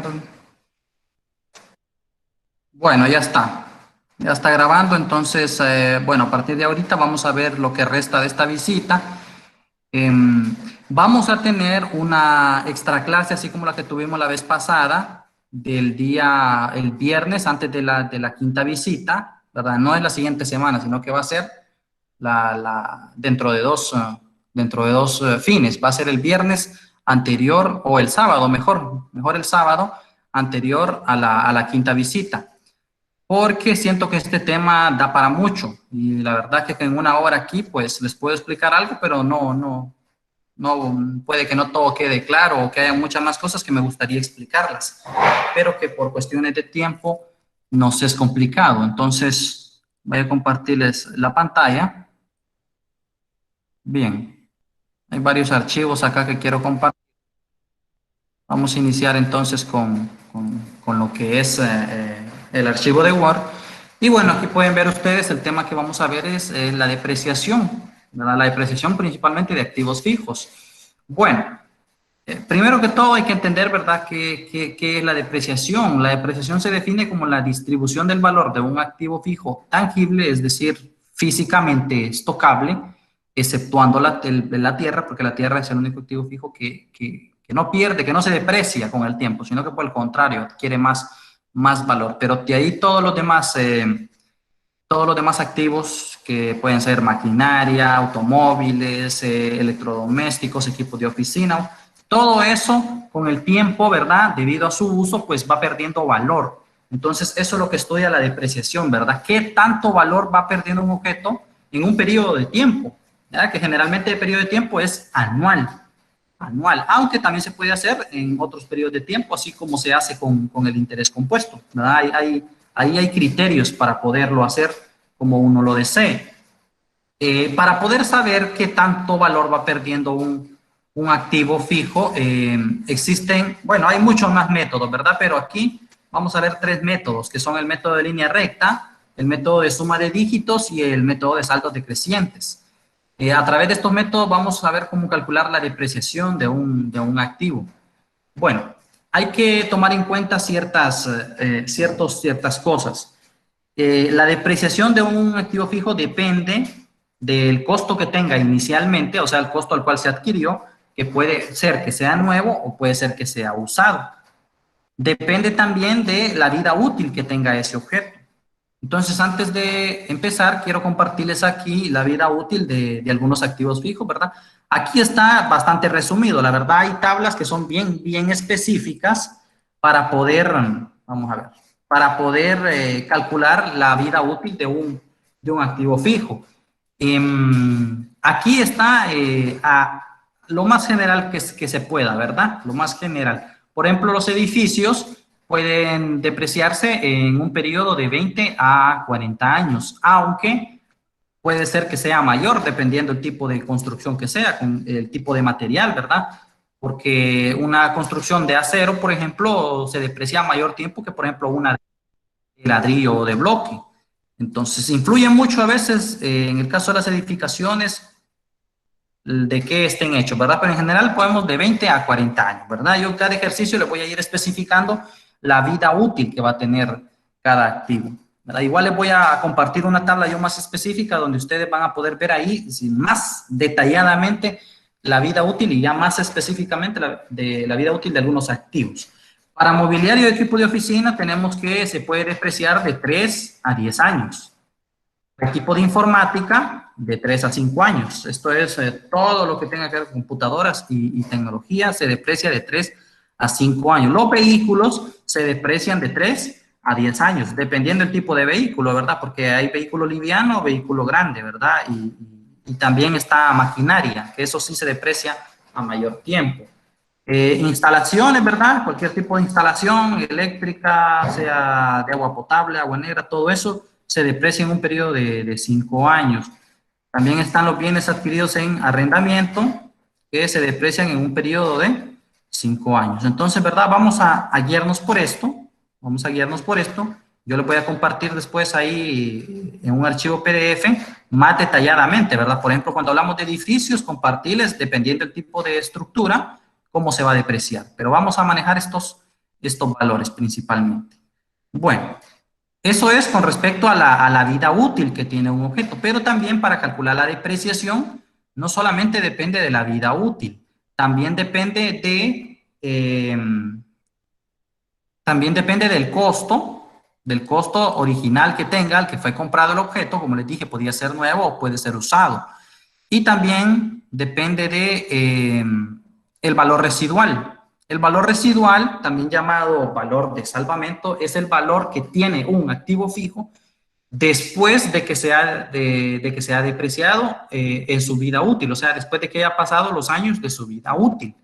ver. Bueno, ya está. Ya está grabando, entonces, bueno, a partir de ahorita vamos a ver lo que resta de esta visita. Vamos a tener una extra clase, así como la que tuvimos la vez pasada, el viernes antes de la quinta visita, ¿verdad? No es la siguiente semana, sino que va a ser dentro de dos fines. Va a ser el viernes anterior o el sábado, mejor el sábado anterior a la quinta visita, porque siento que este tema da para mucho y la verdad que en una hora aquí pues les puedo explicar algo, pero no puede que no todo quede claro o que haya muchas más cosas que me gustaría explicarlas, pero que por cuestiones de tiempo nos es complicado. Entonces voy a compartirles la pantalla. Bien, hay varios archivos acá que quiero compartir. Vamos a iniciar entonces con lo que es el archivo de Word. Y bueno, aquí pueden ver ustedes, el tema que vamos a ver es la depreciación, ¿verdad? La depreciación principalmente de activos fijos. Bueno, primero que todo hay que entender, ¿verdad?, qué es la depreciación. La depreciación se define como la distribución del valor de un activo fijo tangible, es decir, físicamente estocable, exceptuando la tierra, porque la tierra es el único activo fijo que no pierde, que no se deprecia con el tiempo, sino que por el contrario adquiere más valor. Pero de ahí todos los demás activos que pueden ser maquinaria, automóviles, electrodomésticos, equipos de oficina, todo eso con el tiempo, ¿verdad? Debido a su uso, pues va perdiendo valor. Entonces, eso es lo que estudia la depreciación, ¿verdad? ¿Qué tanto valor va perdiendo un objeto en un periodo de tiempo? ¿Verdad? Que generalmente el periodo de tiempo es anual, aunque también se puede hacer en otros periodos de tiempo, así como se hace con el interés compuesto, ¿verdad? Ahí hay criterios para poderlo hacer como uno lo desee. Para poder saber qué tanto valor va perdiendo un activo fijo, existen, bueno, hay muchos más métodos, ¿verdad? Pero aquí vamos a ver tres métodos, que son el método de línea recta, el método de suma de dígitos y el método de saldos decrecientes. A través de estos métodos vamos a ver cómo calcular la depreciación de un activo. Bueno, hay que tomar en cuenta ciertas cosas. La depreciación de un activo fijo depende del costo que tenga inicialmente, o sea, el costo al cual se adquirió, que puede ser que sea nuevo o puede ser que sea usado. Depende también de la vida útil que tenga ese objeto. Entonces, antes de empezar, quiero compartirles aquí la vida útil de algunos activos fijos, ¿verdad? Aquí está bastante resumido. La verdad, hay tablas que son bien específicas para poder, vamos a ver, para poder calcular la vida útil de un activo fijo. Aquí está lo más general que se pueda, ¿verdad? Lo más general. Por ejemplo, los edificios pueden depreciarse en un periodo de 20 a 40 años, aunque puede ser que sea mayor dependiendo del tipo de construcción que sea, con el tipo de material, ¿verdad? Porque una construcción de acero, por ejemplo, se deprecia a mayor tiempo que, por ejemplo, una de ladrillo o de bloque. Entonces, influye mucho a veces, en el caso de las edificaciones, de qué estén hechos, ¿verdad? Pero en general podemos de 20 a 40 años, ¿verdad? Yo cada ejercicio le voy a ir especificando la vida útil que va a tener cada activo, ¿verdad? Igual les voy a compartir una tabla yo más específica donde ustedes van a poder ver ahí más detalladamente la vida útil y ya más específicamente de la vida útil de algunos activos. Para mobiliario y equipo de oficina tenemos que se puede depreciar de 3 a 10 años. Equipo de informática de 3 a 5 años. Esto es todo lo que tenga que ver con computadoras y tecnología se deprecia de 3 a 5 años. Los vehículos se deprecian de 3 a 10 años, dependiendo del tipo de vehículo, ¿verdad? Porque hay vehículo liviano, vehículo grande, ¿verdad? Y también está maquinaria, que eso sí se deprecia a mayor tiempo. Instalaciones, ¿verdad? Cualquier tipo de instalación eléctrica, sea de agua potable, agua negra, todo eso se deprecia en un periodo de 5 años. También están los bienes adquiridos en arrendamiento, que se deprecian en un periodo de 5 años. Entonces, ¿verdad? Vamos a guiarnos por esto. Vamos a guiarnos por esto. Yo les voy a compartir después ahí en un archivo PDF más detalladamente, ¿verdad? Por ejemplo, cuando hablamos de edificios, compartirles, dependiendo del tipo de estructura, cómo se va a depreciar. Pero vamos a manejar estos valores principalmente. Bueno, eso es con respecto a la vida útil que tiene un objeto, pero también para calcular la depreciación, no solamente depende de la vida útil, también depende también depende del costo original que tenga, el que fue comprado el objeto, como les dije, podría ser nuevo o puede ser usado. Y también depende de el valor residual. El valor residual, también llamado valor de salvamento, es el valor que tiene un activo fijo después de que sea depreciado en su vida útil, o sea, después de que haya pasado los años de su vida útil.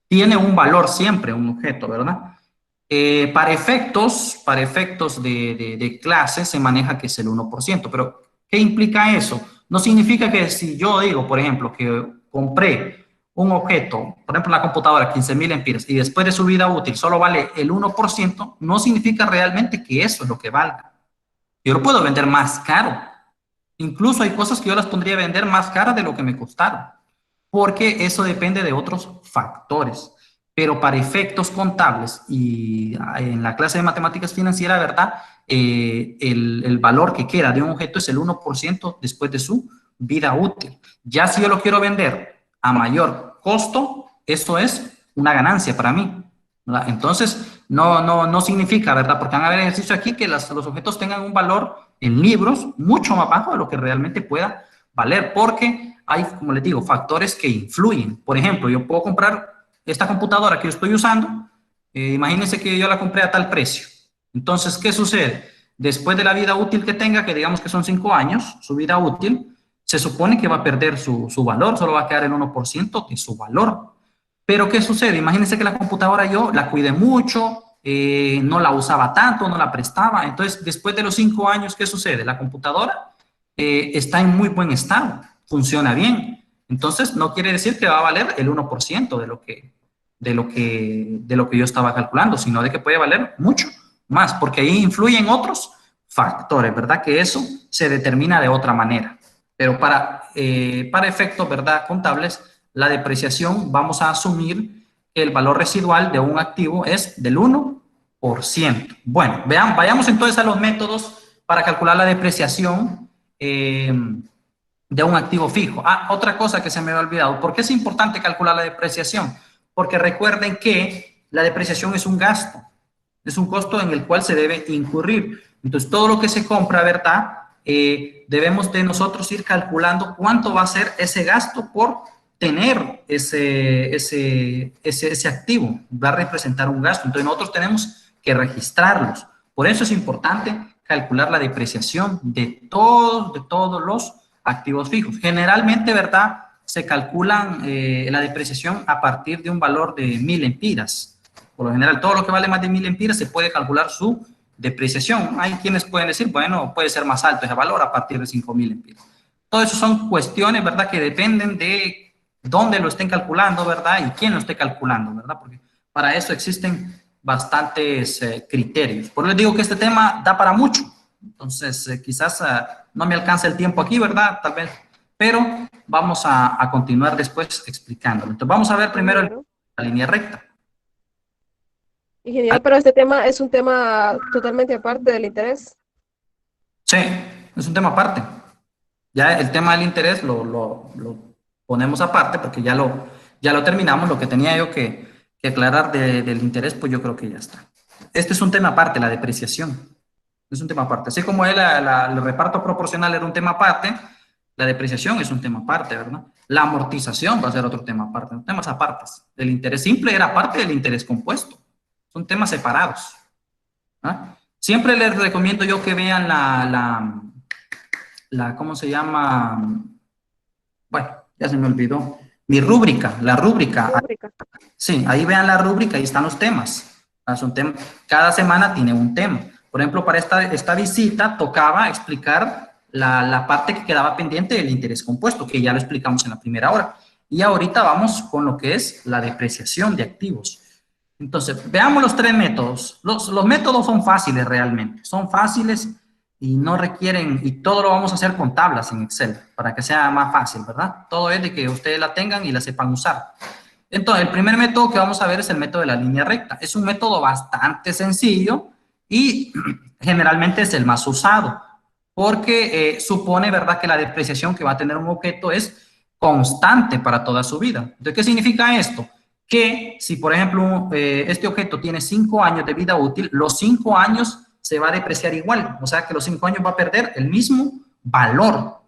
Tiene un valor siempre, un objeto, ¿verdad? Para efectos de clase se maneja que es el 1%, pero ¿qué implica eso? No significa que si yo digo, por ejemplo, que compré un objeto, por ejemplo, la computadora, 15.000 empiras, y después de su vida útil solo vale el 1%, no significa realmente que eso es lo que valga. Yo lo puedo vender más caro. Incluso hay cosas que yo las pondría a vender más caras de lo que me costaron, porque eso depende de otros factores. Pero para efectos contables y en la clase de matemáticas financieras, ¿verdad? El valor que queda de un objeto es el 1% después de su vida útil. Ya si yo lo quiero vender a mayor costo, eso es una ganancia para mí, ¿verdad? Entonces, no significa, ¿verdad? Porque van a ver ejercicio aquí que los objetos tengan un valor en libros mucho más bajo de lo que realmente pueda valer, porque hay, como les digo, factores que influyen. Por ejemplo, yo puedo comprar esta computadora que yo estoy usando, imagínense que yo la compré a tal precio. Entonces, ¿qué sucede? Después de la vida útil que tenga, que digamos que son 5 años, su vida útil, se supone que va a perder su valor, solo va a quedar el 1% de su valor. Pero ¿qué sucede? Imagínense que la computadora yo la cuidé mucho, no la usaba tanto, no la prestaba. Entonces, después de los 5 años, ¿qué sucede? La computadora está en muy buen estado, funciona bien. Entonces, no quiere decir que va a valer el 1% de lo que yo estaba calculando, sino de que puede valer mucho más, porque ahí influyen otros factores, ¿verdad? Que eso se determina de otra manera. Pero para efectos, ¿verdad? Contables, la depreciación, vamos a asumir que el valor residual de un activo es del 1%. Bueno, vayamos entonces a los métodos para calcular la depreciación de un activo fijo. Otra cosa que se me había olvidado. ¿Por qué es importante calcular la depreciación? Porque recuerden que la depreciación es un gasto, es un costo en el cual se debe incurrir. Entonces, todo lo que se compra, ¿verdad? Debemos de nosotros ir calculando cuánto va a ser ese gasto por tener ese activo. Va a representar un gasto. Entonces, nosotros tenemos que registrarlos. Por eso es importante calcular la depreciación de todos los activos fijos. Generalmente, ¿verdad? Se calculan la depreciación a partir de un valor de 1.000 empiras. Por lo general, todo lo que vale más de 1.000 empiras se puede calcular su depreciación. Hay quienes pueden decir, bueno, puede ser más alto ese valor a partir de 5.000 empiras. Todo eso son cuestiones, ¿verdad? Que dependen de dónde lo estén calculando, ¿verdad? Y quién lo esté calculando, ¿verdad? Porque para eso existen bastantes criterios. Por eso les digo que este tema da para mucho. Entonces, quizás no me alcanza el tiempo aquí, ¿verdad? Tal vez, pero vamos a continuar después explicándolo. Entonces, vamos a ver primero Ingeniero. la línea recta. Ingeniero, pero este tema es un tema totalmente aparte del interés. Sí, es un tema aparte. Ya el tema del interés lo ponemos aparte porque ya lo terminamos. Lo que tenía yo que aclarar del interés, pues yo creo que ya está. Este es un tema aparte, la depreciación. Es un tema aparte. Así como el reparto proporcional era un tema aparte, la depreciación es un tema aparte, ¿verdad? La amortización va a ser otro tema aparte, temas apartes. El interés simple era parte del interés compuesto. Son temas separados. ¿Ah? Siempre les recomiendo yo que vean ¿cómo se llama? Bueno, ya se me olvidó. Mi rúbrica, la rúbrica. Rúbrica. Sí, ahí vean la rúbrica, ahí están los temas. Son temas. Cada semana tiene un tema. Por ejemplo, para esta visita tocaba explicar la parte que quedaba pendiente del interés compuesto, que ya lo explicamos en la primera hora. Y ahorita vamos con lo que es la depreciación de activos. Entonces, veamos los tres métodos. Los métodos son fáciles realmente. Son fáciles y no requieren, y todo lo vamos a hacer con tablas en Excel, para que sea más fácil, ¿verdad? Todo es de que ustedes la tengan y la sepan usar. Entonces, el primer método que vamos a ver es el método de la línea recta. Es un método bastante sencillo y generalmente es el más usado, porque supone, ¿verdad?, que la depreciación que va a tener un objeto es constante para toda su vida. Entonces, ¿qué significa esto? Que si, por ejemplo, este objeto tiene 5 años de vida útil, los 5 años se va a depreciar igual, o sea que los 5 años va a perder el mismo valor.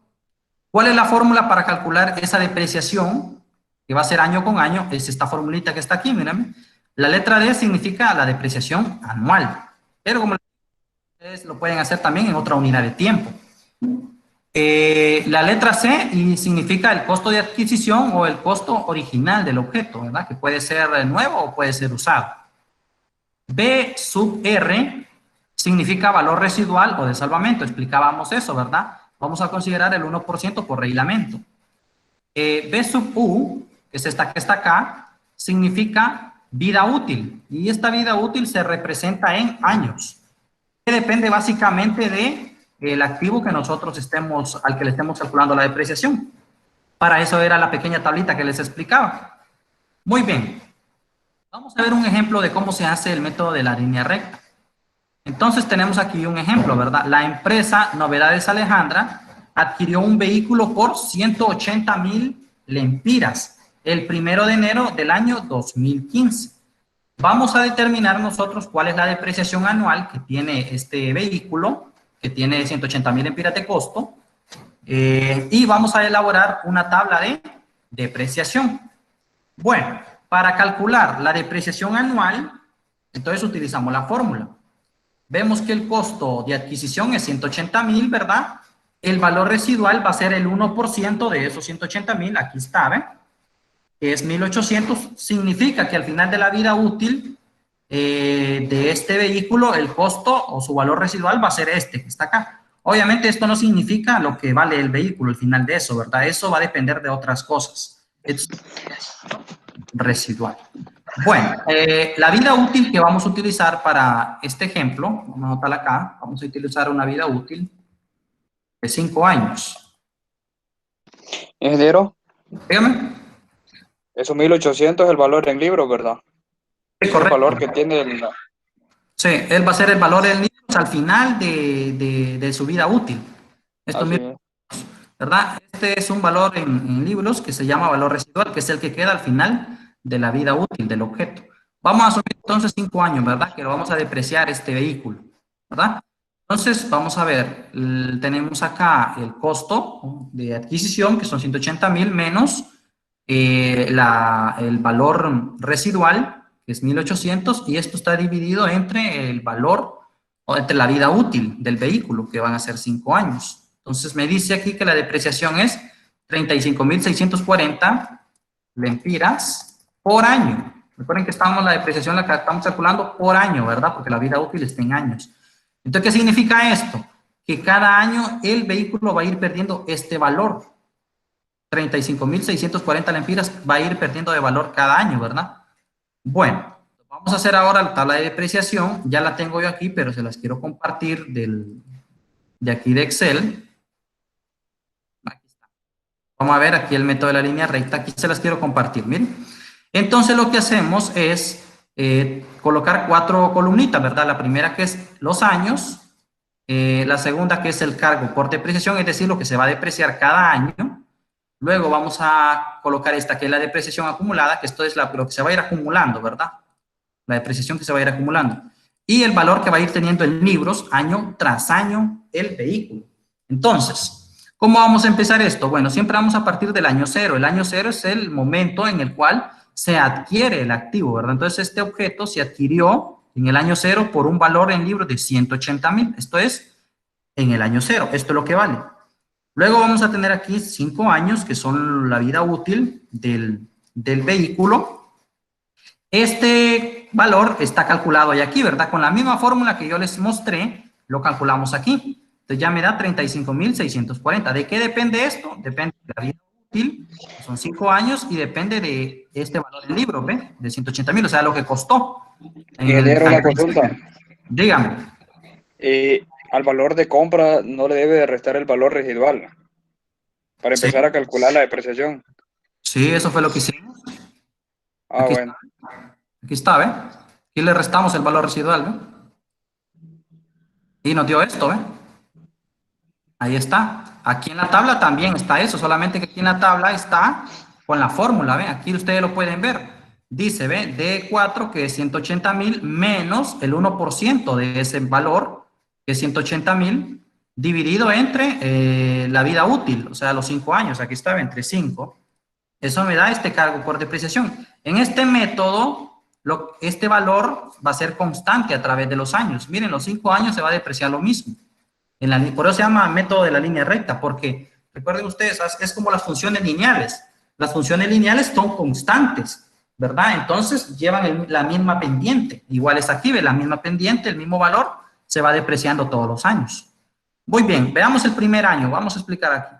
¿Cuál es la fórmula para calcular esa depreciación? Que va a ser año con año, es esta formulita que está aquí, miren. La letra D significa la depreciación anual, pero como ustedes lo pueden hacer también en otra unidad de tiempo. La letra C y significa el costo de adquisición o el costo original del objeto, ¿verdad? Que puede ser nuevo o puede ser usado. B sub R significa valor residual o de salvamento. Explicábamos eso, ¿verdad? Vamos a considerar el 1% por reglamento. B sub U, que es esta que está acá, significa vida útil. Y esta vida útil se representa en años. Que depende básicamente de el activo que nosotros al que le estemos calculando la depreciación. Para eso era la pequeña tablita que les explicaba. Muy bien. Vamos a ver un ejemplo de cómo se hace el método de la línea recta. Entonces tenemos aquí un ejemplo, ¿verdad? La empresa Novedades Alejandra adquirió un vehículo por 180,000 lempiras el 1 de enero del año 2015. Vamos a determinar nosotros cuál es la depreciación anual que tiene este vehículo, que tiene 180,000 lempiras de costo, y vamos a elaborar una tabla de depreciación. Bueno, para calcular la depreciación anual, entonces utilizamos la fórmula. Vemos que el costo de adquisición es 180,000, ¿verdad? El valor residual va a ser el 1% de esos 180,000, aquí está, ¿ven? Que es 1,800, significa que al final de la vida útil de este vehículo, el costo o su valor residual va a ser este, que está acá. Obviamente esto no significa lo que vale el vehículo al final de eso, ¿verdad? Eso va a depender de otras cosas. Es residual. Bueno, la vida útil que vamos a utilizar para este ejemplo, vamos a anotarla acá, vamos a utilizar una vida útil de 5 años. Ingeniero, Dígame. esos 1.800 es el valor en libros, ¿verdad? Sí, Es el correcto. valor que tiene el... Sí, él va a ser el valor del libro al final de su vida útil. Esto Así mismo, es. ¿verdad? Este es un valor en libros que se llama valor residual, que es el que queda al final de la vida útil del objeto. Vamos a asumir entonces 5 años, ¿verdad? Que lo vamos a depreciar este vehículo, ¿verdad? Entonces, vamos a ver, tenemos acá el costo de adquisición, que son 180,000 menos el valor residual, que es 1,800, y esto está dividido entre el valor, o entre la vida útil del vehículo, que van a ser 5 años. Entonces, me dice aquí que la depreciación es 35,640 lempiras por año. Recuerden que la depreciación la estamos calculando por año, ¿verdad? Porque la vida útil está en años. Entonces, ¿qué significa esto? Que cada año el vehículo va a ir perdiendo este valor. 35,640 lempiras va a ir perdiendo de valor cada año, ¿verdad? Bueno, vamos a hacer ahora la tabla de depreciación. Ya la tengo yo aquí, pero se las quiero compartir de aquí de Excel. Aquí está. Vamos a ver aquí el método de la línea recta. Aquí se las quiero compartir, miren. Entonces lo que hacemos es colocar 4 columnitas, ¿verdad? La primera que es los años, la segunda que es el cargo por depreciación, es decir, lo que se va a depreciar cada año. Luego vamos a colocar esta que es la depreciación acumulada, que esto es lo que se va a ir acumulando, ¿verdad? La depreciación que se va a ir acumulando. Y el valor que va a ir teniendo en libros año tras año el vehículo. Entonces, ¿cómo vamos a empezar esto? Bueno, siempre vamos a partir del año cero. El año cero es el momento en el cual se adquiere el activo, ¿verdad? Entonces, este objeto se adquirió en el año cero por un valor en libros de 180,000. Esto es en el año cero. Esto es lo que vale. Luego vamos a tener aquí 5 años, que son la vida útil del vehículo. Este valor está calculado ya aquí, ¿verdad? Con la misma fórmula que yo les mostré, lo calculamos aquí. Entonces ya me da 35,640. ¿De qué depende esto? Depende de la vida útil, que son 5 años, y depende de este valor del libro, ¿ve? De 180,000, o sea, lo que costó. Ingeniero, una consulta. Dígame. Al valor de compra no le debe de restar el valor residual para Sí, empezar a calcular la depreciación. sí, eso fue lo que hicimos. Ah, Aquí, bueno. aquí está, ¿ve? Aquí le restamos el valor residual, ¿ve? Y nos dio esto, ¿ve? Ahí está. Aquí en la tabla también está eso, solamente que aquí en la tabla está con la fórmula, ¿ve? Aquí ustedes lo pueden ver. Dice, ¿ve? D4, que es 180,000 menos el 1% de ese valor, que es 180,000, dividido entre la vida útil, o sea, los 5 años. Aquí estaba entre 5. Eso me da este cargo por depreciación. En este método, este valor va a ser constante a través de los años. Miren, los 5 años se va a depreciar lo mismo. Por eso se llama método de la línea recta, porque recuerden ustedes, es como las funciones lineales. Las funciones lineales son constantes, ¿verdad? Entonces llevan la misma pendiente. Igual es aquí, la misma pendiente, el mismo valor, se va depreciando todos los años. Muy bien, veamos el primer año, vamos a explicar aquí.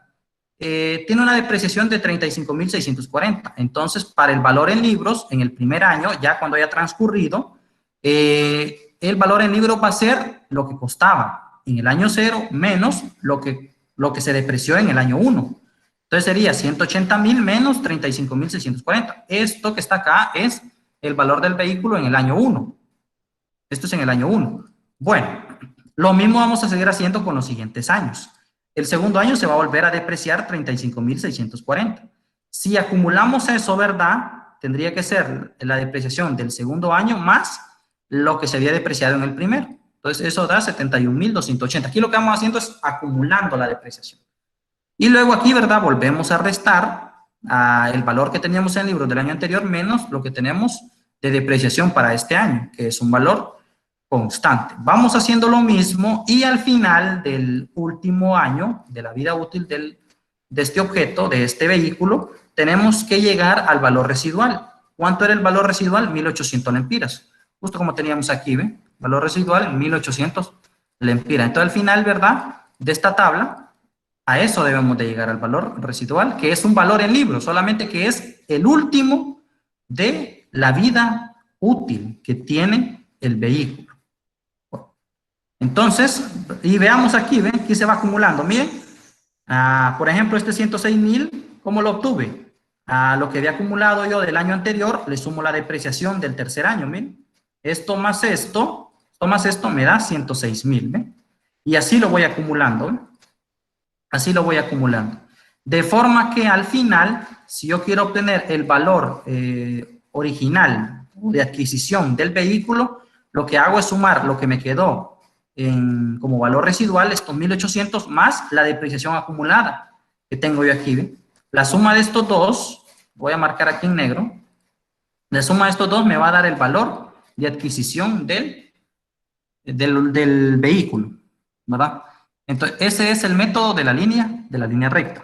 Tiene una depreciación de 35,640. Entonces, para el valor en libros, en el primer año, ya cuando haya transcurrido, el valor en libros va a ser lo que costaba en el año 0 menos lo que se depreció en el año 1. Entonces sería 180,000 menos 35,640. Esto que está acá es el valor del vehículo en el año 1. Esto es en el año 1. Bueno, lo mismo vamos a seguir haciendo con los siguientes años. El segundo año se va a volver a depreciar 35,640. Si acumulamos eso, ¿verdad? Tendría que ser la depreciación del segundo año más lo que se había depreciado en el primero. Entonces, eso da 71,280. Aquí lo que vamos haciendo es acumulando la depreciación. Y luego aquí, ¿verdad? Volvemos a restar el valor que teníamos en el libro del año anterior menos lo que tenemos de depreciación para este año, que es un valor constante. Vamos haciendo lo mismo y al final del último año de la vida útil de este objeto, de este vehículo, tenemos que llegar al valor residual. ¿Cuánto era el valor residual? 1.800 lempiras. Justo como teníamos aquí, ¿ve? Valor residual, 1.800 lempiras. Entonces, al final, ¿verdad? De esta tabla, a eso debemos de llegar al valor residual, que es un valor en libros, solamente que es el último de la vida útil que tiene el vehículo. Entonces, y veamos aquí, ¿ven? Aquí se va acumulando. Miren, por ejemplo, este 106,000, ¿cómo lo obtuve? A lo que había acumulado yo del año anterior, le sumo la depreciación del tercer año, miren. Esto más esto me da 106,000, ¿ven? Y así lo voy acumulando, ¿ven? Así lo voy acumulando. De forma que al final, si yo quiero obtener el valor original de adquisición del vehículo, lo que hago es sumar lo que me quedó como valor residual, estos 1.800 más la depreciación acumulada que tengo yo aquí, ¿ve? La suma de estos dos, voy a marcar aquí en negro, la suma de estos dos me va a dar el valor de adquisición del vehículo, ¿verdad? Entonces, ese es el método de la línea recta.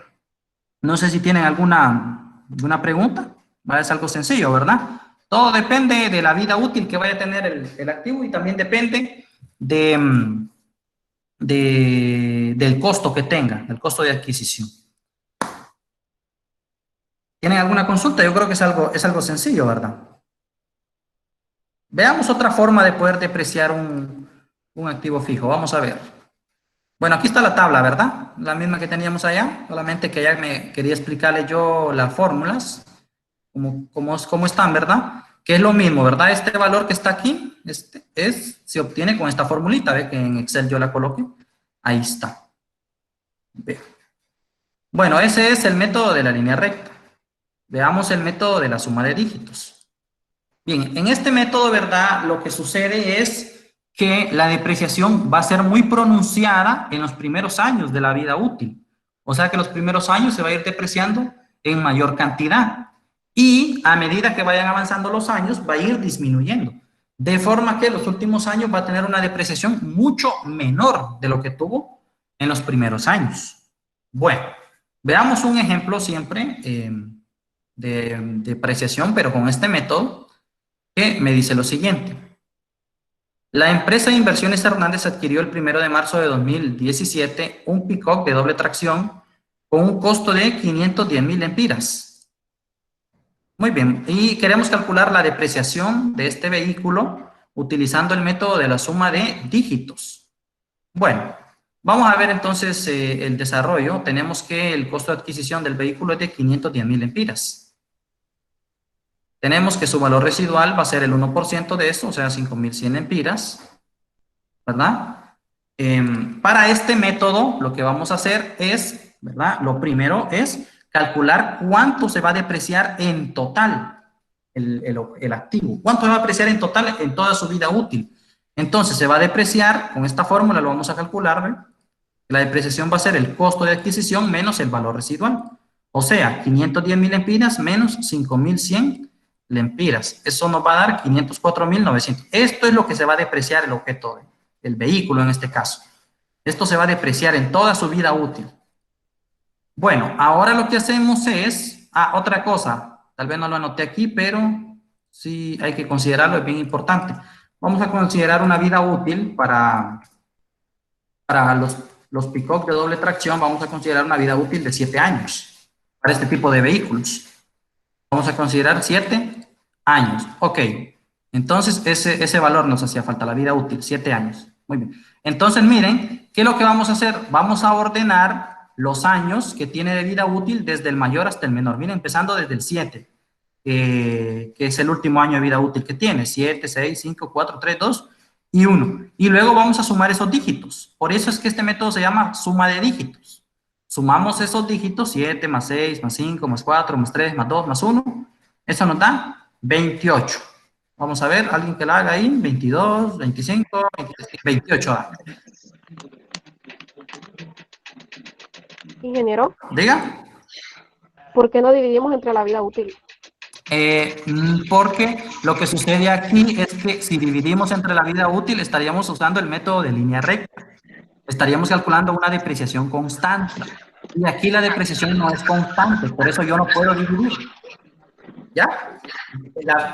No sé si tienen alguna pregunta. Es algo sencillo, ¿verdad? Todo depende de la vida útil que vaya a tener el activo y también depende del costo que tenga, el costo de adquisición. ¿Tienen alguna consulta? Yo creo que es algo sencillo, ¿verdad? Veamos otra forma de poder depreciar un activo fijo. Vamos a ver. Bueno, aquí está la tabla, ¿verdad? La misma que teníamos allá, solamente que ya me quería explicarle yo las fórmulas, cómo están, ¿verdad? Que es lo mismo, ¿verdad? Este valor que está aquí, se obtiene con esta formulita, ¿ve? Que en Excel yo la coloqué. Ahí está. Ve. Bueno, ese es el método de la línea recta. Veamos el método de la suma de dígitos. Bien, en este método, ¿verdad? Lo que sucede es que la depreciación va a ser muy pronunciada en los primeros años de la vida útil. O sea que los primeros años se va a ir depreciando en mayor cantidad. Y a medida que vayan avanzando los años, va a ir disminuyendo. De forma que los últimos años va a tener una depreciación mucho menor de lo que tuvo en los primeros años. Bueno, veamos un ejemplo siempre de depreciación, pero con este método, que me dice lo siguiente. La empresa de Inversiones Hernández adquirió el 1 de marzo de 2017 un pick-up de doble tracción con un costo de 510,000 lempiras. Muy bien, y queremos calcular la depreciación de este vehículo utilizando el método de la suma de dígitos. Bueno, vamos a ver entonces el desarrollo. Tenemos que el costo de adquisición del vehículo es de 510,000 lempiras. Tenemos que su valor residual va a ser el 1% de esto, o sea, 5.100 lempiras, ¿verdad? Para este método, lo que vamos a hacer es, ¿verdad? Lo primero es calcular cuánto se va a depreciar en total el activo. ¿Cuánto se va a depreciar en total en toda su vida útil? Entonces, se va a depreciar, con esta fórmula lo vamos a calcular, ¿ve? La depreciación va a ser el costo de adquisición menos el valor residual. O sea, 510.000 lempiras menos 5.100 lempiras. Eso nos va a dar 504.900. Esto es lo que se va a depreciar el objeto, el vehículo en este caso. Esto se va a depreciar en toda su vida útil. Bueno, ahora lo que hacemos es... otra cosa. Tal vez no lo anoté aquí, pero sí hay que considerarlo, es bien importante. Vamos a considerar una vida útil para los pick-up de doble tracción. Vamos a considerar una vida útil de 7 años para este tipo de vehículos. Vamos a considerar 7 años. Ok. Entonces, ese valor nos hacía falta, la vida útil, 7 años. Muy bien. Entonces, miren, ¿qué es lo que vamos a hacer? Vamos a ordenar los años que tiene de vida útil desde el mayor hasta el menor. Miren, empezando desde el 7, que es el último año de vida útil que tiene. 7, 6, 5, 4, 3, 2 y 1. Y luego vamos a sumar esos dígitos. Por eso es que este método se llama suma de dígitos. Sumamos esos dígitos, 7 más 6 más 5 más 4 más 3 más 2 más 1. Eso nos da 28. Vamos a ver, alguien que la haga ahí. 22, 25, 28. Ingeniero, Diga. ¿por qué no dividimos entre la vida útil? Porque lo que sucede aquí es que si dividimos entre la vida útil, estaríamos usando el método de línea recta. Estaríamos calculando una depreciación constante. Y aquí la depreciación no es constante, por eso yo no puedo dividir. ¿Ya?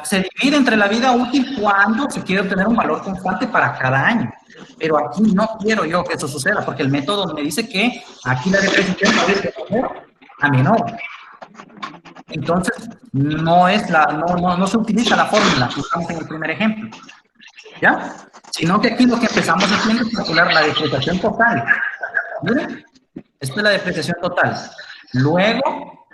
Se divide entre la vida útil cuando se quiere obtener un valor constante para cada año. Pero aquí no quiero yo que eso suceda, porque el método me dice que aquí la depreciación va a ir de menor a menor. Entonces, no se utiliza la fórmula que usamos en el primer ejemplo. ¿Ya? Sino que aquí lo que empezamos haciendo es calcular la depreciación total. ¿Miren? Esta es la depreciación total. Luego,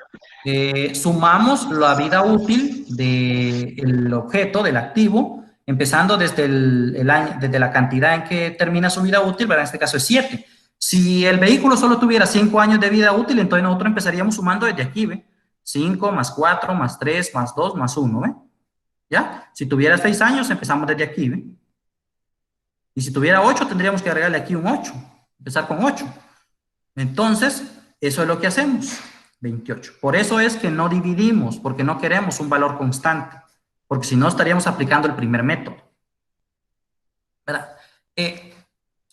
sumamos la vida útil del objeto, del activo, empezando desde el año, desde la cantidad en que termina su vida útil, ¿verdad? En este caso es 7. Si el vehículo solo tuviera 5 años de vida útil, entonces nosotros empezaríamos sumando desde aquí, ¿ve? 5 más 4 más 3 más 2 más 1, ¿ve? ¿Ya? Si tuviera 6 años, empezamos desde aquí, ¿ve? Y si tuviera 8, tendríamos que agregarle aquí un 8. Empezar con 8. Entonces, eso es lo que hacemos. 28. Por eso es que no dividimos, porque no queremos un valor constante. Porque si no, estaríamos aplicando el primer método. ¿Verdad?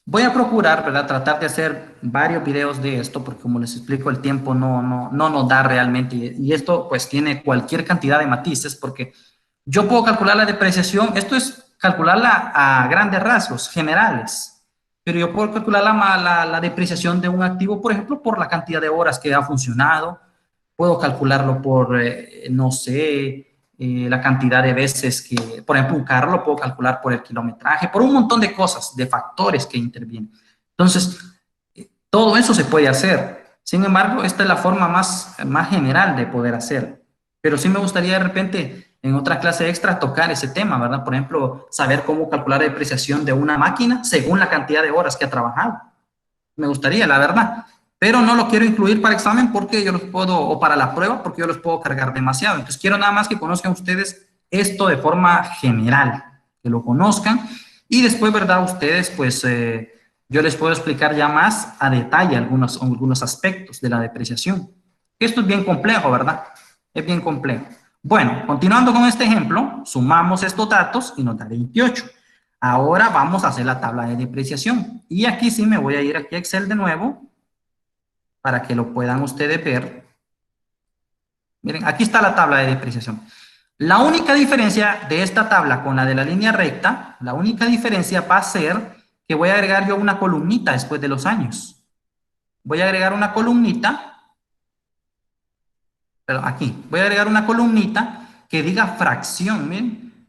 Voy a procurar, ¿verdad?, tratar de hacer varios videos de esto, porque como les explico, el tiempo no nos da realmente. Y esto, pues, tiene cualquier cantidad de matices, porque yo puedo calcular la depreciación. Esto es calcularla a grandes rasgos, generales. Pero yo puedo calcular la depreciación de un activo, por ejemplo, por la cantidad de horas que ha funcionado. Puedo calcularlo por, no sé, la cantidad de veces que, por ejemplo, un carro lo puedo calcular por el kilometraje, por un montón de cosas, de factores que intervienen. Entonces, todo eso se puede hacer. Sin embargo, esta es la forma más general de poder hacer. Pero sí me gustaría de repente en otra clase extra tocar ese tema, ¿verdad? Por ejemplo, saber cómo calcular la depreciación de una máquina según la cantidad de horas que ha trabajado. Me gustaría, la verdad. Pero no lo quiero incluir para examen porque yo los puedo, o para la prueba, porque yo los puedo cargar demasiado. Entonces, quiero nada más que conozcan ustedes esto de forma general, que lo conozcan. Y después, ¿verdad? Ustedes, pues, yo les puedo explicar ya más a detalle algunos aspectos de la depreciación. Esto es bien complejo, ¿verdad? Es bien complejo. Bueno, continuando con este ejemplo, sumamos estos datos y nos da 28. Ahora vamos a hacer la tabla de depreciación. Y aquí sí me voy a ir aquí a Excel de nuevo para que lo puedan ustedes ver. Miren, aquí está la tabla de depreciación. La única diferencia de esta tabla con la de la línea recta, la única diferencia va a ser que voy a agregar yo una columnita después de los años. Voy a agregar una columnita. Pero aquí, voy a agregar una columnita que diga fracción, miren,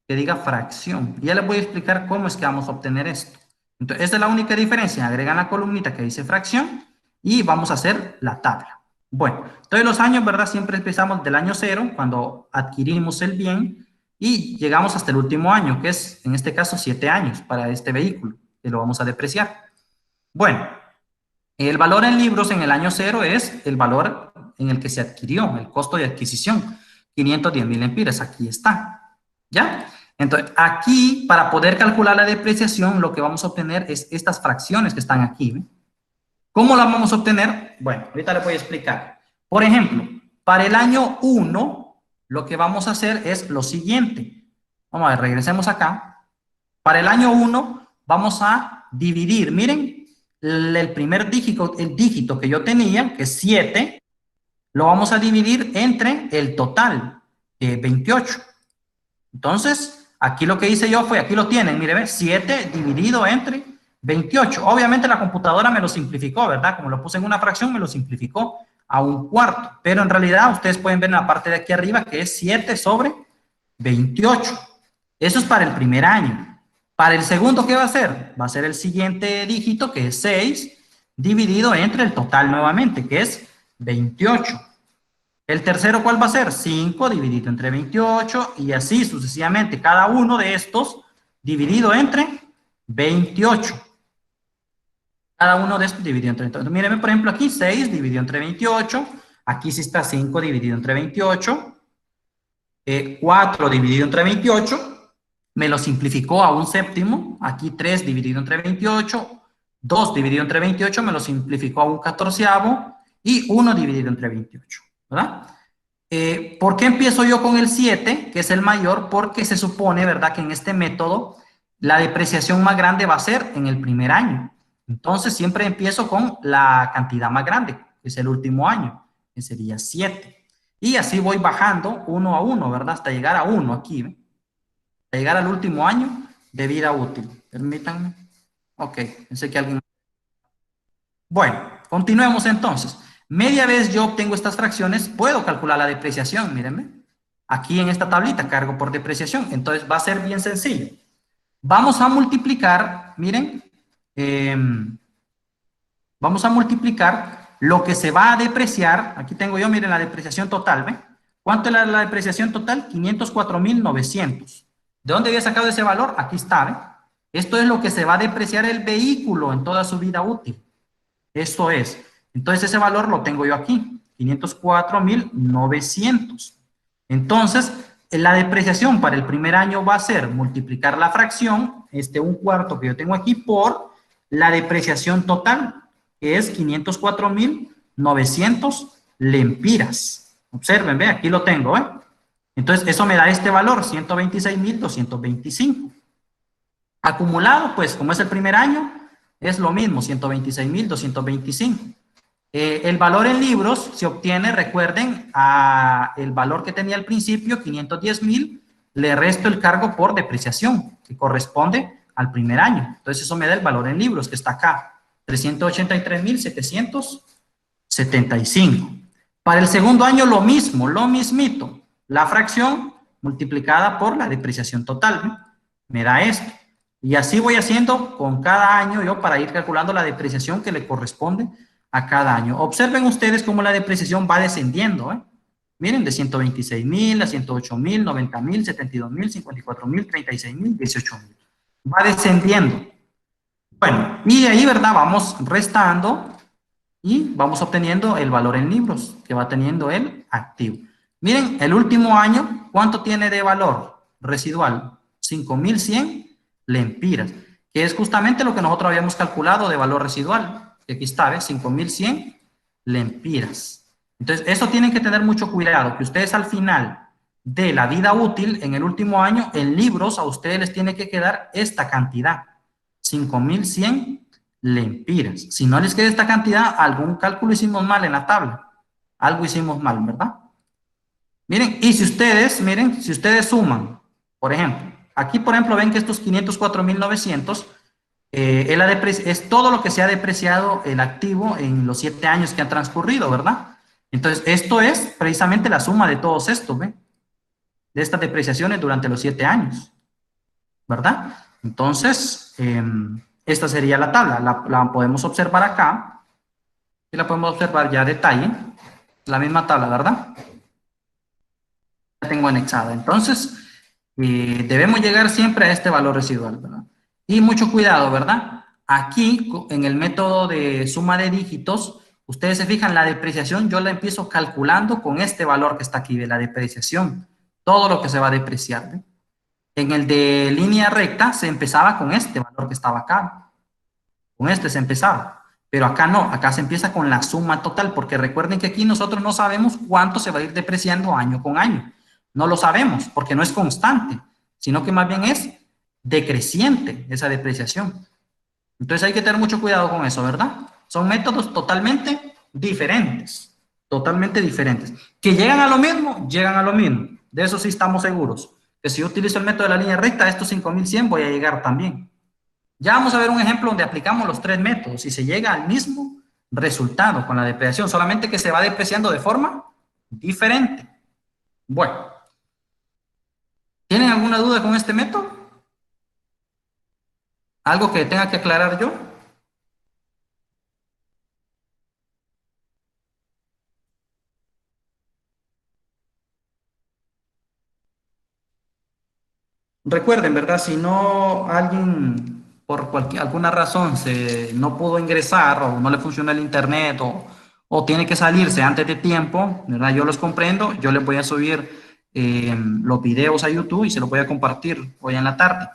que diga fracción. Y ya les voy a explicar cómo es que vamos a obtener esto. Entonces, esta es la única diferencia. Agregan la columnita que dice fracción y vamos a hacer la tabla. Bueno, todos los años, ¿verdad? Siempre empezamos del año 0, cuando adquirimos el bien, y llegamos hasta el último año, que es, en este caso, 7 años para este vehículo, que lo vamos a depreciar. Bueno, el valor en libros en el año 0 es el valor en el que se adquirió, el costo de adquisición, 510,000 lempiras, aquí está, ¿ya? Entonces, aquí, para poder calcular la depreciación, lo que vamos a obtener es estas fracciones que están aquí, ¿ve? ¿Cómo las vamos a obtener? Bueno, ahorita les voy a explicar. Por ejemplo, para el año 1, lo que vamos a hacer es lo siguiente. Vamos a ver, regresemos acá. Para el año 1, vamos a dividir, miren, el primer dígito, el dígito que yo tenía, que es 7, lo vamos a dividir entre el total, 28. Entonces, aquí lo que hice yo fue, aquí lo tienen, mire, 7 dividido entre 28. Obviamente la computadora me lo simplificó, ¿verdad? Como lo puse en una fracción, me lo simplificó a un cuarto. Pero en realidad, ustedes pueden ver en la parte de aquí arriba que es 7 sobre 28. Eso es para el primer año. Para el segundo, ¿qué va a ser? Va a ser el siguiente dígito, que es 6, dividido entre el total nuevamente, que es 28. El tercero, ¿cuál va a ser? 5 dividido entre 28 y así sucesivamente. Cada uno de estos dividido entre 28. Cada uno de estos dividido entre 28. Mírenme, por ejemplo, aquí 6 dividido entre 28. Aquí sí está 5 dividido entre 28. 4 dividido entre 28. Me lo simplificó a un séptimo. Aquí 3 dividido entre 28. 2 dividido entre 28 me lo simplificó a un catorceavo. Y 1 dividido entre 28. ¿Verdad? ¿Por qué empiezo yo con el 7, que es el mayor? Porque se supone, ¿verdad?, que en este método la depreciación más grande va a ser en el primer año. Entonces siempre empiezo con la cantidad más grande, que es el último año, que sería 7. Y así voy bajando uno a uno, ¿verdad? Hasta llegar a 1 aquí, ¿ve? Hasta llegar al último año de vida útil. Permítanme. Ok, pensé que alguien... Bueno, continuemos entonces. Media vez yo obtengo estas fracciones, puedo calcular la depreciación, mírenme. Aquí en esta tablita cargo por depreciación, entonces va a ser bien sencillo. Vamos a multiplicar, miren, vamos a multiplicar lo que se va a depreciar. Aquí tengo yo, miren, la depreciación total, ¿ven? ¿Cuánto es la depreciación total? 504,900. ¿De dónde había sacado ese valor? Aquí está, ¿ven? Esto es lo que se va a depreciar el vehículo en toda su vida útil. Esto es. Entonces ese valor lo tengo yo aquí, 504,900. Entonces, la depreciación para el primer año va a ser multiplicar la fracción, un cuarto que yo tengo aquí, por la depreciación total, que es 504,900 lempiras. Observen, ve, aquí lo tengo, ¿eh? Entonces, eso me da este valor, 126,225. Acumulado, pues, como es el primer año, es lo mismo, 126,225. El valor en libros se obtiene, recuerden, el valor que tenía al principio, 510,000, le resto el cargo por depreciación, que corresponde al primer año. Entonces, eso me da el valor en libros, que está acá, 383,775. Para el segundo año, lo mismo, lo mismito. La fracción multiplicada por la depreciación total, ¿eh? Me da esto. Y así voy haciendo con cada año yo para ir calculando la depreciación que le corresponde a cada año. Observen ustedes cómo la depreciación va descendiendo, ¿eh? Miren, de 126,000 a 108,000, 90,000, 72,000, 54,000, 36,000, 18,000. Va descendiendo. Bueno, y de ahí, ¿verdad? Vamos restando y vamos obteniendo el valor en libros que va teniendo el activo. Miren, el último año, ¿cuánto tiene de valor residual? 5,100 lempiras, que es justamente lo que nosotros habíamos calculado de valor residual. Que aquí está, ¿ves? 5,100 lempiras. Entonces, eso tienen que tener mucho cuidado, que ustedes al final de la vida útil, en el último año, en libros, a ustedes les tiene que quedar esta cantidad, 5,100 lempiras. Si no les queda esta cantidad, algún cálculo hicimos mal en la tabla. Algo hicimos mal, ¿verdad? Miren, y si ustedes, miren, si ustedes suman, por ejemplo, aquí, por ejemplo, ven que estos 504,900 es todo lo que se ha depreciado el activo en los 7 años que han transcurrido, ¿verdad? Entonces, esto es precisamente la suma de todos estos, ¿ven? De estas depreciaciones durante los 7 años, ¿verdad? Entonces, esta sería la tabla, la podemos observar acá, y la podemos observar ya a detalle. La misma tabla, ¿verdad? La tengo anexada. Entonces, debemos llegar siempre a este valor residual, ¿verdad? Y mucho cuidado, ¿verdad? Aquí, en el método de suma de dígitos, ustedes se fijan, la depreciación yo la empiezo calculando con este valor que está aquí de la depreciación. Todo lo que se va a depreciar, ¿ve? En el de línea recta se empezaba con este valor que estaba acá. Con este se empezaba. Pero acá no, acá se empieza con la suma total, porque recuerden que aquí nosotros no sabemos cuánto se va a ir depreciando año con año. No lo sabemos, porque no es constante, sino que más bien es decreciente esa depreciación. Entonces hay que tener mucho cuidado con eso, ¿verdad? Son métodos totalmente diferentes, totalmente diferentes. Que llegan a lo mismo, llegan a lo mismo. De eso sí estamos seguros. Que si yo utilizo el método de la línea recta, estos 5100 voy a llegar también. Ya vamos a ver un ejemplo donde aplicamos los tres métodos y se llega al mismo resultado con la depreciación, solamente que se va depreciando de forma diferente. Bueno, ¿tienen alguna duda con este método? ¿Algo que tenga que aclarar yo? Recuerden, ¿verdad? Si no alguien por alguna razón no pudo ingresar o no le funciona el internet o tiene que salirse antes de tiempo, ¿verdad? Yo los comprendo, yo les voy a subir los videos a YouTube y se los voy a compartir hoy en la tarde.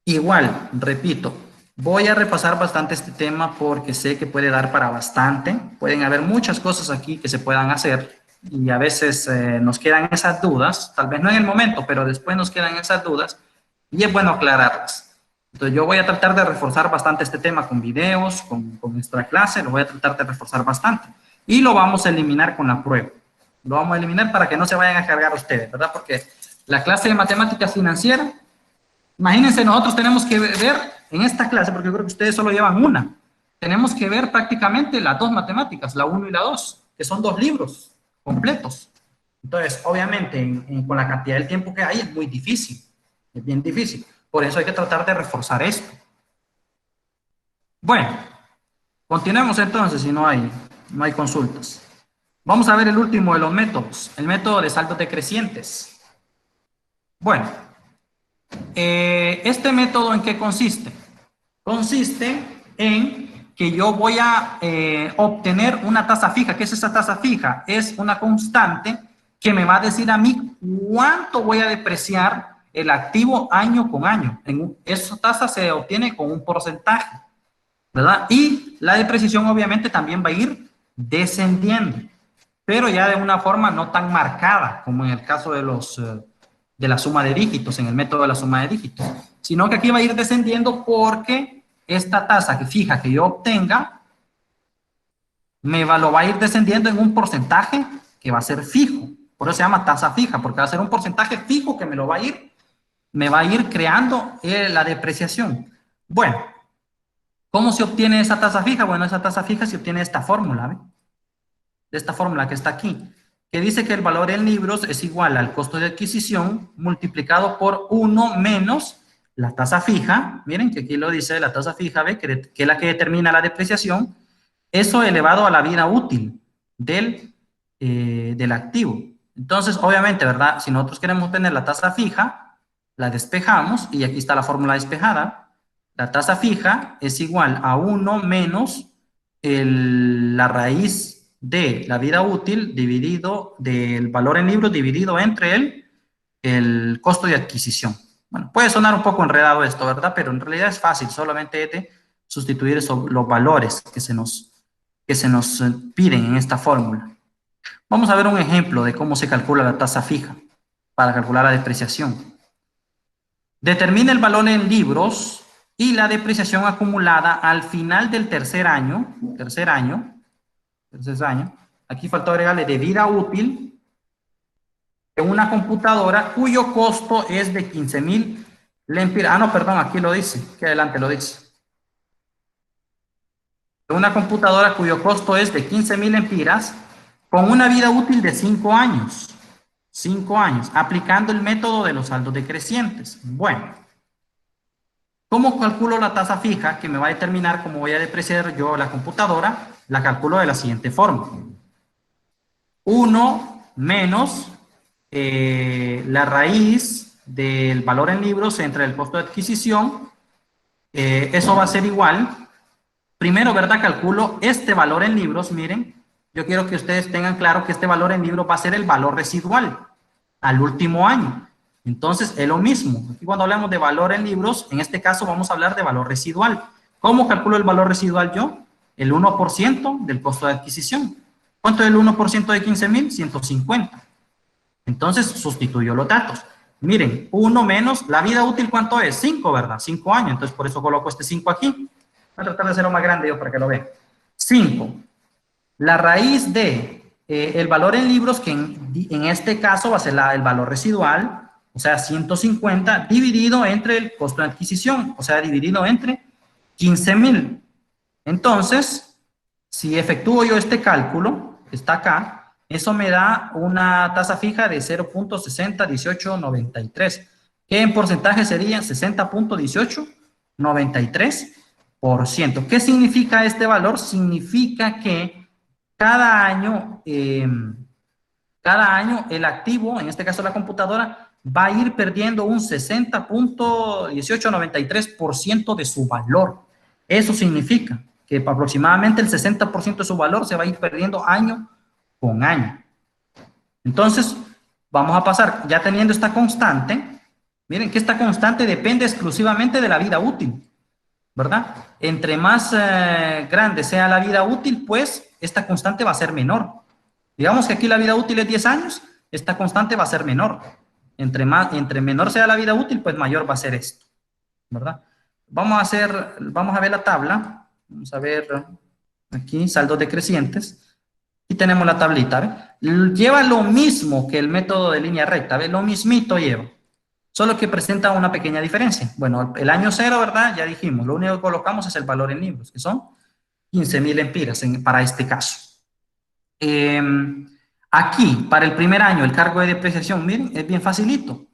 Igual, repito, voy a repasar bastante este tema porque sé que puede dar para bastante. Pueden haber muchas cosas aquí que se puedan hacer y a veces nos quedan esas dudas, tal vez no en el momento, pero después nos quedan esas dudas y es bueno aclararlas. Entonces yo voy a tratar de reforzar bastante este tema con videos, con nuestra clase, lo voy a tratar de reforzar bastante y lo vamos a eliminar con la prueba. Lo vamos a eliminar para que no se vayan a cargar ustedes, ¿verdad? Porque la clase de matemáticas financieras, imagínense, nosotros tenemos que ver en esta clase, porque yo creo que ustedes solo llevan una, tenemos que ver prácticamente las dos matemáticas, la 1 y la 2, que son 2 libros completos. Entonces, obviamente, con la cantidad de tiempo que hay, es muy difícil, es bien difícil. Por eso hay que tratar de reforzar esto. Bueno, continuemos entonces, si no hay consultas. Vamos a ver el último de los métodos, el método de saldos decrecientes. Bueno, ¿este método en qué consiste? Consiste en que yo voy a obtener una tasa fija. ¿Qué es esa tasa fija? Es una constante que me va a decir a mí cuánto voy a depreciar el activo año con año. Esa tasa se obtiene con un porcentaje, ¿verdad? Y la depreciación obviamente también va a ir descendiendo, pero ya de una forma no tan marcada como en el caso de la suma de dígitos, en el método de la suma de dígitos, sino que aquí va a ir descendiendo porque esta tasa que fija que yo obtenga lo va a ir descendiendo en un porcentaje que va a ser fijo. Por eso se llama tasa fija, porque va a ser un porcentaje fijo que me va a ir creando la depreciación. Bueno, ¿cómo se obtiene esa tasa fija? Bueno, esa tasa fija se obtiene de esta fórmula, ¿ve? De esta fórmula que está aquí, que dice que el valor en libros es igual al costo de adquisición multiplicado por 1 menos la tasa fija. Miren que aquí lo dice la tasa fija, ¿ve? Que es la que determina la depreciación. Eso elevado a la vida útil del activo. Entonces, obviamente, ¿verdad? Si nosotros queremos obtener la tasa fija, la despejamos y aquí está la fórmula despejada. La tasa fija es igual a 1 menos la raíz de la vida útil dividido del valor en libros dividido entre el costo de adquisición. Bueno, puede sonar un poco enredado esto, ¿verdad? Pero en realidad es fácil, solamente de sustituir los valores que se nos piden en esta fórmula. Vamos a ver un ejemplo de cómo se calcula la tasa fija para calcular la depreciación. Determina el valor en libros y la depreciación acumulada al final del tercer año, aquí falta agregarle de vida útil, en una computadora cuyo costo es de 15,000 lempiras. Ah, no, perdón, aquí lo dice, aquí adelante lo dice. Una computadora cuyo costo es de 15,000 lempiras con una vida útil de 5 años. 5 años, aplicando el método de los saldos decrecientes. Bueno, ¿cómo calculo la tasa fija que me va a determinar cómo voy a depreciar yo la computadora? La calculo de la siguiente forma. 1 menos la raíz del valor en libros entre el costo de adquisición. Eso va a ser igual. Primero, ¿verdad? Calculo este valor en libros. Miren, yo quiero que ustedes tengan claro que este valor en libros va a ser el valor residual al último año. Entonces, es lo mismo. Aquí cuando hablamos de valor en libros, en este caso vamos a hablar de valor residual. ¿Cómo calculo el valor residual yo? El 1% del costo de adquisición. ¿Cuánto es el 1% de 15,000? 150. Entonces, sustituyo los datos. Miren, 1 menos, la vida útil, ¿cuánto es? 5, ¿verdad? 5 años. Entonces, por eso coloco este 5 aquí. Voy a tratar de hacerlo más grande yo para que lo vean. 5. La raíz de el valor en libros, que en este caso va a ser el valor residual, o sea, 150, dividido entre el costo de adquisición, o sea, dividido entre 15,000. Entonces, si efectúo yo este cálculo, que está acá, eso me da una tasa fija de 0.601893, que en porcentaje sería 60.1893%. ¿Qué significa este valor? Significa que cada año el activo, en este caso la computadora, va a ir perdiendo un 60.1893% de su valor. Eso significa que aproximadamente el 60% de su valor se va a ir perdiendo año con año. Entonces, vamos a pasar, ya teniendo esta constante, miren que esta constante depende exclusivamente de la vida útil, ¿verdad? Entre más grande sea la vida útil, pues esta constante va a ser menor. Digamos que aquí la vida útil es 10 años, esta constante va a ser menor. Entre menor sea la vida útil, pues mayor va a ser esto, ¿verdad? Vamos a ver la tabla. Vamos a ver aquí, saldos decrecientes. Aquí tenemos la tablita, ¿ve? Lleva lo mismo que el método de línea recta, ¿ve? Lo mismito lleva. Solo que presenta una pequeña diferencia. Bueno, el año 0, ¿verdad? Ya dijimos, lo único que colocamos es el valor en libros, que son 15,000 lempiras para este caso. Aquí, para el primer año, el cargo de depreciación, miren, es bien facilito.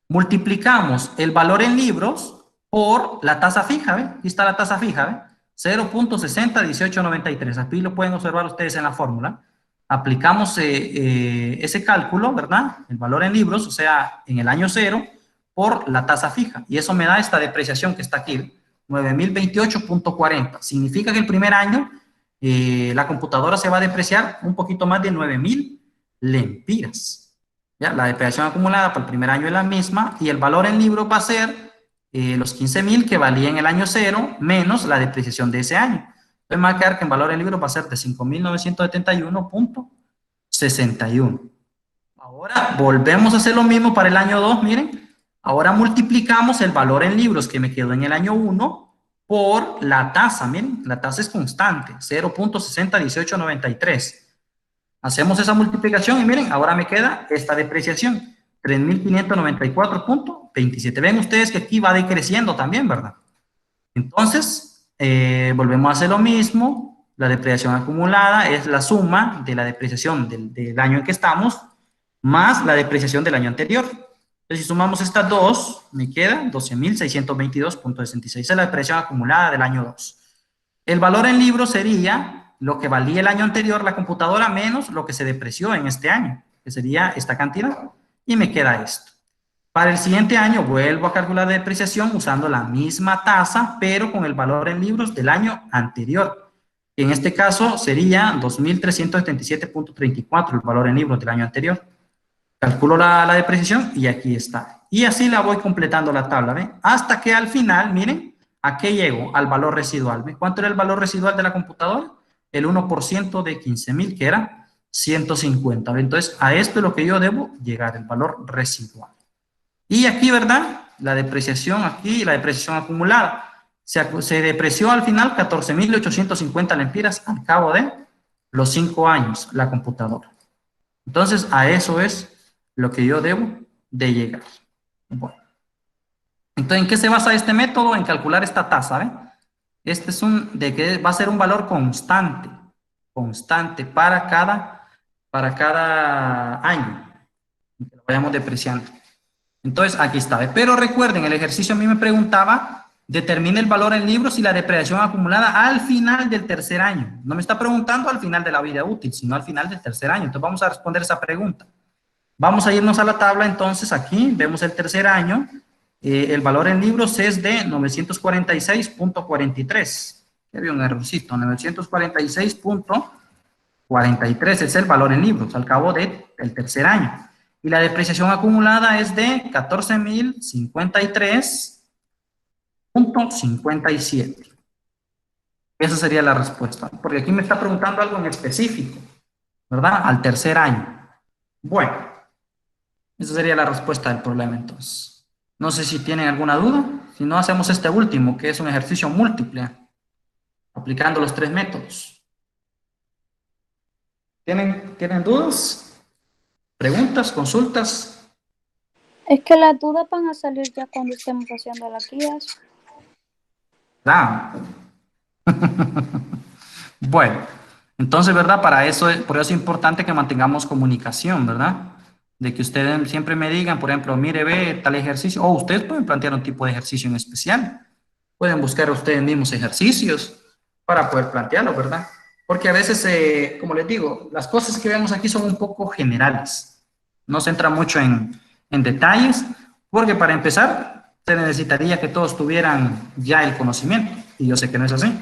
Multiplicamos el valor en libros por la tasa fija, ¿ven? Aquí está la tasa fija, ¿ven? 0.601893. Aquí lo pueden observar ustedes en la fórmula. Aplicamos ese cálculo, ¿verdad? El valor en libros, o sea, en el año 0, por la tasa fija. Y eso me da esta depreciación que está aquí, 9.028.40. Significa que el primer año la computadora se va a depreciar un poquito más de 9,000 lempiras. ¿Ya? La depreciación acumulada para el primer año es la misma y el valor en libro va a ser los 15,000 que valía en el año 0 menos la depreciación de ese año. Entonces me va a quedar que en valor en libro va a ser de 5.971.61. Ahora volvemos a hacer lo mismo para el año 2, miren. Ahora multiplicamos el valor en libros que me quedó en el año 1 por la tasa, miren, la tasa es constante, 0.601893. Hacemos esa multiplicación y miren, ahora me queda esta depreciación, 3.594.27. Ven ustedes que aquí va decreciendo también, ¿verdad? Entonces, volvemos a hacer lo mismo, la depreciación acumulada es la suma de la depreciación del año en que estamos, más la depreciación del año anterior. Entonces, si sumamos estas dos, me queda 12.622.66. Esa es la depreciación acumulada del año 2. El valor en libros sería lo que valía el año anterior la computadora menos lo que se depreció en este año, que sería esta cantidad. Y me queda esto. Para el siguiente año vuelvo a calcular la depreciación usando la misma tasa, pero con el valor en libros del año anterior. En este caso sería 2.377.34 el valor en libros del año anterior. Calculo la depreciación y aquí está. Y así la voy completando la tabla, ¿ven? Hasta que al final, miren, ¿a qué llego? Al valor residual. ¿Ven? ¿Cuánto era el valor residual de la computadora? El 1% de 15,000, que era 150. ¿Ven? Entonces, a esto es lo que yo debo llegar, el valor residual. Y aquí, ¿verdad? La depreciación aquí, la depreciación acumulada. Se depreció al final 14.850 lempiras al cabo de los 5 años la computadora. Entonces, a eso es lo que yo debo de llegar. Bueno. Entonces, ¿en qué se basa este método? En calcular esta tasa, ¿ven? Este es de que va a ser un valor constante para cada año que lo vayamos depreciando. Entonces, aquí está. Pero recuerden, el ejercicio a mí me preguntaba determine el valor en libros y la depreciación acumulada al final del tercer año. No me está preguntando al final de la vida útil, sino al final del tercer año. Entonces vamos a responder esa pregunta. Vamos a irnos a la tabla, entonces aquí vemos el tercer año. El valor en libros es de 946.43. Aquí había un errorcito, 946.43 es el valor en libros al cabo del tercer año. Y la depreciación acumulada es de 14.053.57. Esa sería la respuesta, porque aquí me está preguntando algo en específico, ¿verdad? Al tercer año. Bueno, esa sería la respuesta del problema entonces. No sé si tienen alguna duda. Si no, hacemos este último, que es un ejercicio múltiple, aplicando los tres métodos. ¿Tienen dudas? ¿Preguntas? ¿Consultas? Es que las dudas van a salir ya cuando estemos haciendo las guías. Ah. Bueno, entonces, ¿verdad? Para eso, por eso es importante que mantengamos comunicación, ¿verdad? De que ustedes siempre me digan, por ejemplo, mire, ve tal ejercicio, o ustedes pueden plantear un tipo de ejercicio en especial. Pueden buscar ustedes mismos ejercicios para poder plantearlo, ¿verdad? Porque a veces, como les digo, las cosas que vemos aquí son un poco generales. No se entra mucho en detalles, porque para empezar, se necesitaría que todos tuvieran ya el conocimiento, y yo sé que no es así.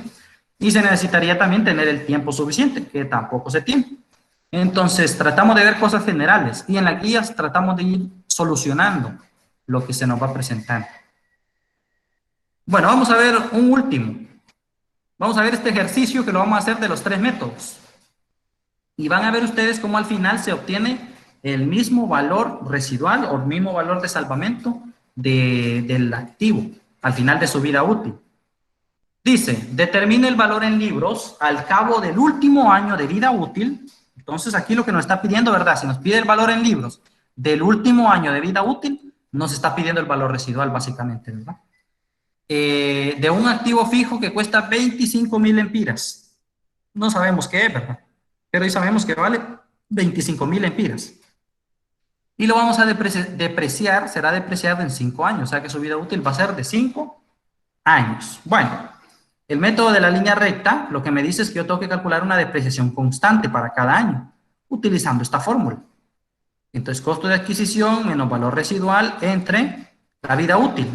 Y se necesitaría también tener el tiempo suficiente, que tampoco se tiene. Entonces, tratamos de ver cosas generales, y en las guías tratamos de ir solucionando lo que se nos va presentando. Bueno, vamos a ver un último. Vamos a ver este ejercicio que lo vamos a hacer de los tres métodos. Y van a ver ustedes cómo al final se obtiene el mismo valor residual o el mismo valor de salvamento del activo al final de su vida útil. Dice, determine el valor en libros al cabo del último año de vida útil. Entonces aquí lo que nos está pidiendo, ¿verdad? Si nos pide el valor en libros del último año de vida útil, nos está pidiendo el valor residual básicamente, ¿verdad? De un activo fijo que cuesta 25.000 lempiras. No sabemos qué es, ¿verdad? Pero hoy sabemos que vale 25.000 lempiras. Y lo vamos a depreciar, será depreciado en 5 años, o sea que su vida útil va a ser de 5 años. Bueno, el método de la línea recta, lo que me dice es que yo tengo que calcular una depreciación constante para cada año, utilizando esta fórmula. Entonces, costo de adquisición menos valor residual entre la vida útil.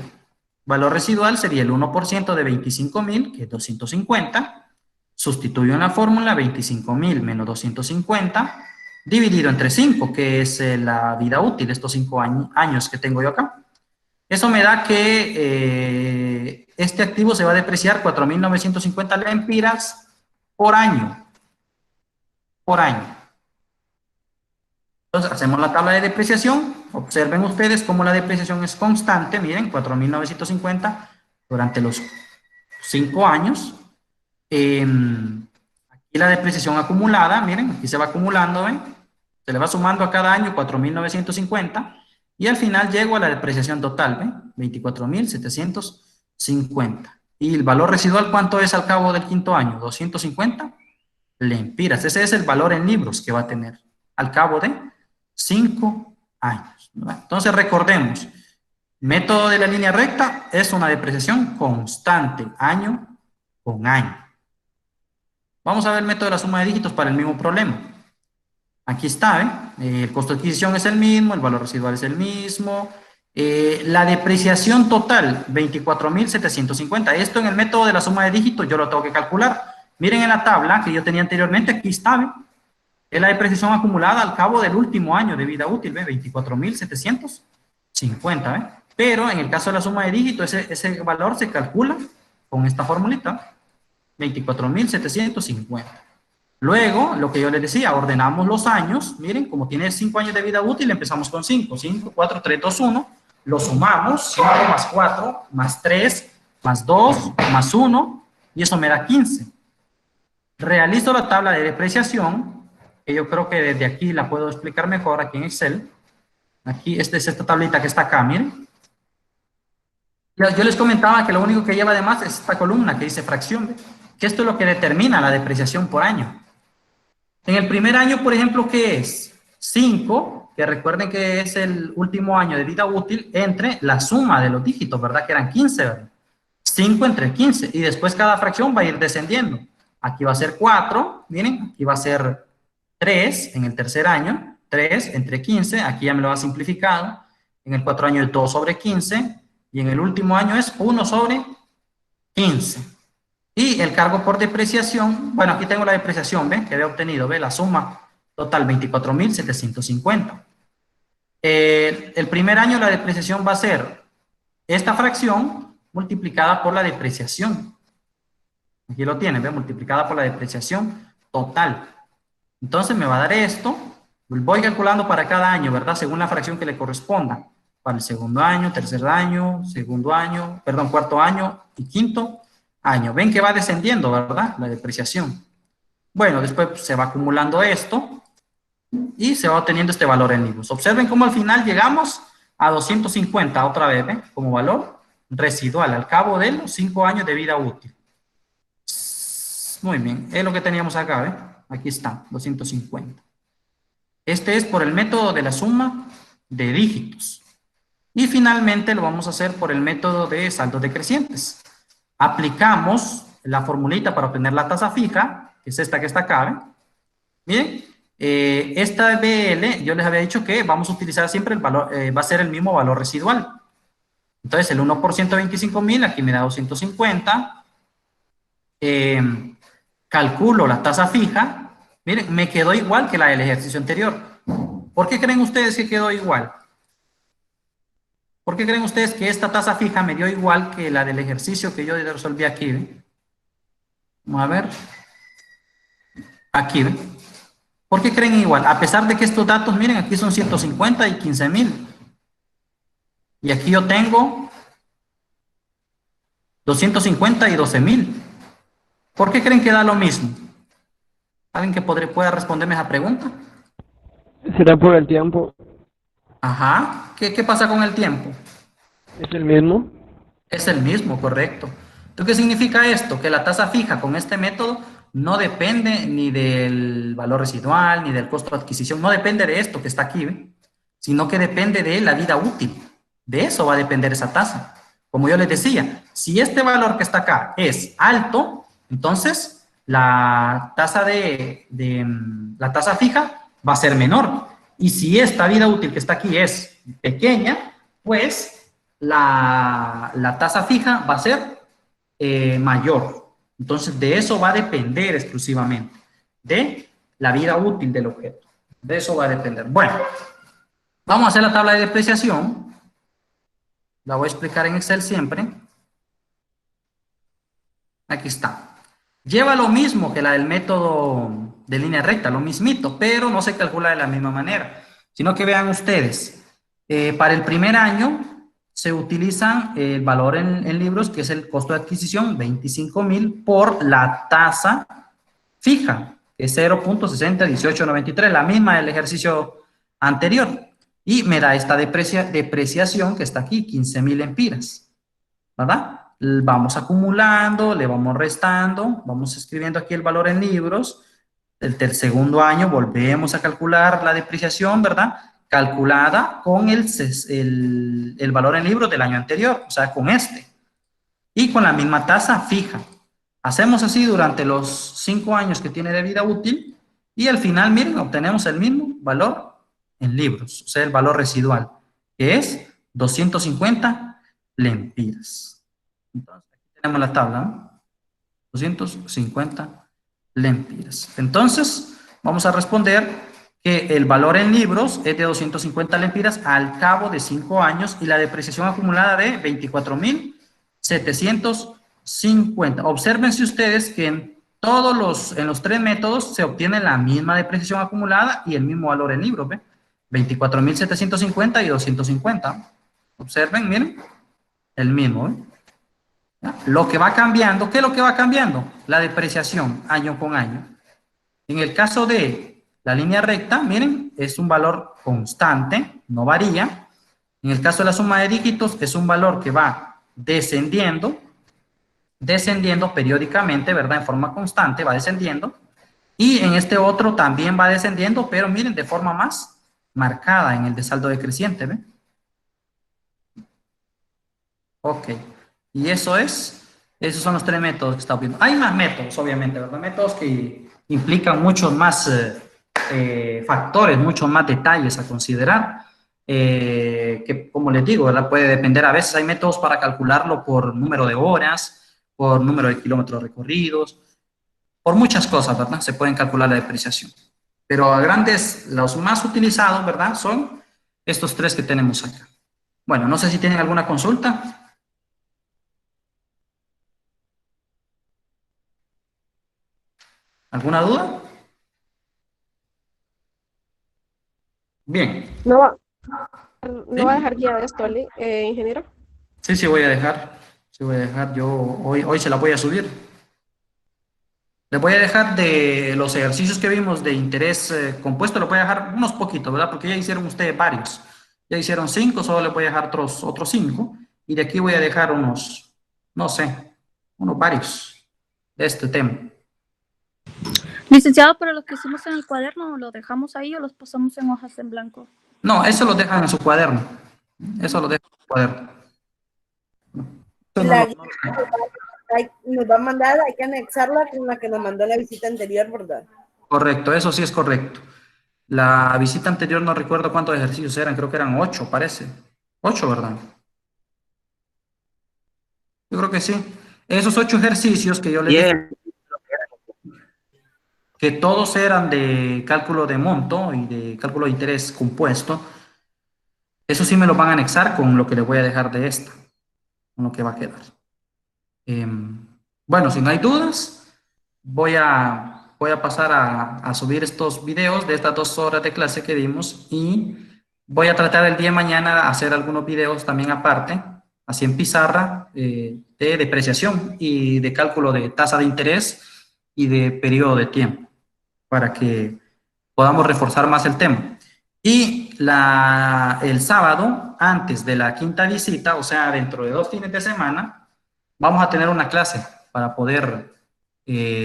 Valor residual sería el 1% de 25.000, que es 250. Sustituyo en la fórmula 25.000 menos 250, dividido entre 5, que es la vida útil, estos 5 años que tengo yo acá. Eso me da que este activo se va a depreciar 4.950 lempiras por año. Por año. Entonces, hacemos la tabla de depreciación. Observen ustedes cómo la depreciación es constante. Miren, 4.950 durante los 5 años. Aquí la depreciación acumulada, miren, aquí se va acumulando, ¿ven? Se le va sumando a cada año 4.950 y al final llego a la depreciación total, ¿ven? 24.750. ¿Y el valor residual cuánto es al cabo del quinto año? 250 lempiras. Ese es el valor en libros que va a tener al cabo de 5 años, ¿verdad? Entonces recordemos, método de la línea recta es una depreciación constante, año con año. Vamos a ver el método de la suma de dígitos para el mismo problema. Aquí está, el costo de adquisición es el mismo, el valor residual es el mismo. La depreciación total, 24.750. Esto en el método de la suma de dígitos yo lo tengo que calcular. Miren en la tabla que yo tenía anteriormente, aquí está, ¿ven? Es la depreciación acumulada al cabo del último año de vida útil, ¿ven? 24.750, ¿ven? Pero en el caso de la suma de dígitos, ese valor se calcula con esta formulita. 24.750. Luego, lo que yo les decía, ordenamos los años. Miren, como tiene 5 años de vida útil, empezamos con 5. 5, 4, 3, 2, 1. Lo sumamos. 5 más 4, más 3, más 2, más 1. Y eso me da 15. Realizo la tabla de depreciación, que yo creo que desde aquí la puedo explicar mejor aquí en Excel. Aquí, esta es esta tablita que está acá, miren. Yo les comentaba que lo único que lleva además es esta columna que dice fracción, ¿ves? Que esto es lo que determina la depreciación por año. En el primer año, por ejemplo, ¿qué es? 5, que recuerden que es el último año de vida útil, entre la suma de los dígitos, ¿verdad? Que eran 15, ¿verdad? 5 entre 15, y después cada fracción va a ir descendiendo. Aquí va a ser 4, miren, aquí va a ser 3 en el tercer año, 3 entre 15, aquí ya me lo ha simplificado. En el 4 año es 2 sobre 15, y en el último año es 1 sobre 15. Y el cargo por depreciación, bueno, aquí tengo la depreciación, ¿ven? Que había obtenido, ¿ven? La suma total 24.750. El primer año la depreciación va a ser esta fracción multiplicada por la depreciación. Aquí lo tienen, ¿ven? Multiplicada por la depreciación total. Entonces me va a dar esto. Voy calculando para cada año, ¿verdad? Según la fracción que le corresponda. Para el segundo año, tercer año, segundo año, perdón, cuarto año y quinto año. Ven que va descendiendo, ¿verdad? La depreciación. Bueno, después se va acumulando esto y se va obteniendo este valor en libros. Observen cómo al final llegamos a 250 otra vez, ¿ven? Como valor residual al cabo de los 5 años de vida útil. Muy bien, es lo que teníamos acá, ¿ven? Aquí está, 250. Este es por el método de la suma de dígitos. Y finalmente lo vamos a hacer por el método de saldos decrecientes. Aplicamos la formulita para obtener la tasa fija, que es esta que está acá, ¿ven? Miren, esta BL, yo les había dicho que vamos a utilizar siempre el valor, va a ser el mismo valor residual. Entonces el 1% de 25.000, aquí me da 250. Calculo la tasa fija. Miren, me quedó igual que la del ejercicio anterior. ¿Por qué creen ustedes que quedó igual? ¿Por qué creen ustedes que esta tasa fija me dio igual que la del ejercicio que yo resolví aquí? ¿Ven? Vamos a ver. Aquí, ¿ven? ¿Por qué creen igual? A pesar de que estos datos, miren, aquí son 150 y 15.000. Y aquí yo tengo 250 y 12.000. ¿Por qué creen que da lo mismo? ¿Alguien que pueda responderme esa pregunta? ¿Será por el tiempo? Ajá. ¿Qué pasa con el tiempo? ¿Es el mismo? Es el mismo, correcto. ¿Qué significa esto? Que la tasa fija con este método no depende ni del valor residual, ni del costo de adquisición, no depende de esto que está aquí, ¿ve? Sino que depende de la vida útil. De eso va a depender esa tasa. Como yo les decía, si este valor que está acá es alto, entonces la tasa la tasa fija va a ser menor. Y si esta vida útil que está aquí es pequeña, pues la tasa fija va a ser mayor. Entonces, de eso va a depender exclusivamente, de la vida útil del objeto. De eso va a depender. Bueno, vamos a hacer la tabla de depreciación. La voy a explicar en Excel siempre. Aquí está. Lleva lo mismo que la del método de línea recta, lo mismito, pero no se calcula de la misma manera. Sino que vean ustedes, para el primer año se utiliza el valor en libros, que es el costo de adquisición, 25.000, por la tasa fija, que es 0.601893, la misma del ejercicio anterior. Y me da esta depreciación que está aquí, 15.000 lempiras, ¿verdad? Vamos acumulando, le vamos restando, vamos escribiendo aquí el valor en libros. Del segundo año volvemos a calcular la depreciación, ¿verdad? Calculada con el valor en libros del año anterior, o sea, con este. Y con la misma tasa fija. Hacemos así durante los 5 años que tiene de vida útil y al final, miren, obtenemos el mismo valor en libros, o sea, el valor residual, que es 250 lempiras. Entonces, aquí tenemos la tabla, ¿no? 250 lempiras. Entonces, vamos a responder que el valor en libros es de 250 lempiras al cabo de 5 años y la depreciación acumulada de 24.750. Obsérvense ustedes que en los 3 métodos se obtiene la misma depreciación acumulada y el mismo valor en libros, ¿ve? 24.750 y 250. Observen, miren, el mismo, ¿eh? Lo que va cambiando, ¿qué es lo que va cambiando? La depreciación año con año. En el caso de la línea recta, miren, es un valor constante, no varía. En el caso de la suma de dígitos, es un valor que va descendiendo periódicamente, ¿verdad? En forma constante, va descendiendo. Y en este otro también va descendiendo, pero miren, de forma más marcada en el de saldo decreciente, ¿ven? Ok. Y eso es Esos son los tres métodos que estamos viendo. Hay más métodos, obviamente, ¿verdad? Métodos que implican muchos más factores, muchos más detalles a considerar. Que, como les digo, ¿verdad? Puede depender, a veces hay métodos para calcularlo por número de horas, por número de kilómetros recorridos, por muchas cosas, ¿verdad? Se pueden calcular la depreciación. Pero a grandes, los más utilizados, ¿verdad? Son estos tres que tenemos acá. Bueno, no sé si tienen alguna consulta. ¿Alguna duda? Bien. No va, ¿Sí? no va a dejar guía de esto, ingeniero. Sí, sí voy a dejar. Sí voy a dejar. Yo hoy se la voy a subir. Les voy a dejar de los ejercicios que vimos de interés compuesto, les voy a dejar unos poquitos, ¿verdad? Porque ya hicieron ustedes varios. Ya hicieron 5, solo les voy a dejar otros 5. Y de aquí voy a dejar unos, no sé, unos varios de este tema. Licenciado, pero los que hicimos en el cuaderno, ¿los dejamos ahí o los pasamos en hojas en blanco? No, eso lo dejan en su cuaderno. Eso lo dejan en su cuaderno. Eso no La lo- guía nos va a mandar, hay que anexarla con la que nos mandó la visita anterior, ¿verdad? Correcto, eso sí es correcto. La visita anterior no recuerdo cuántos ejercicios eran, creo que eran 8, parece. 8, ¿verdad? Yo creo que sí. Esos 8 ejercicios que yo les dije, que todos eran de cálculo de monto y de cálculo de interés compuesto, eso sí me lo van a anexar con lo que les voy a dejar de esta, con lo que va a quedar. Bueno, si no hay dudas, voy a pasar a subir estos videos de estas 2 horas de clase que dimos y voy a tratar el día de mañana de hacer algunos videos también aparte, así en pizarra, de depreciación y de cálculo de tasa de interés y de periodo de tiempo, para que podamos reforzar más el tema. Y el sábado, antes de la quinta visita, o sea, dentro de 2 fines de semana, vamos a tener una clase para poder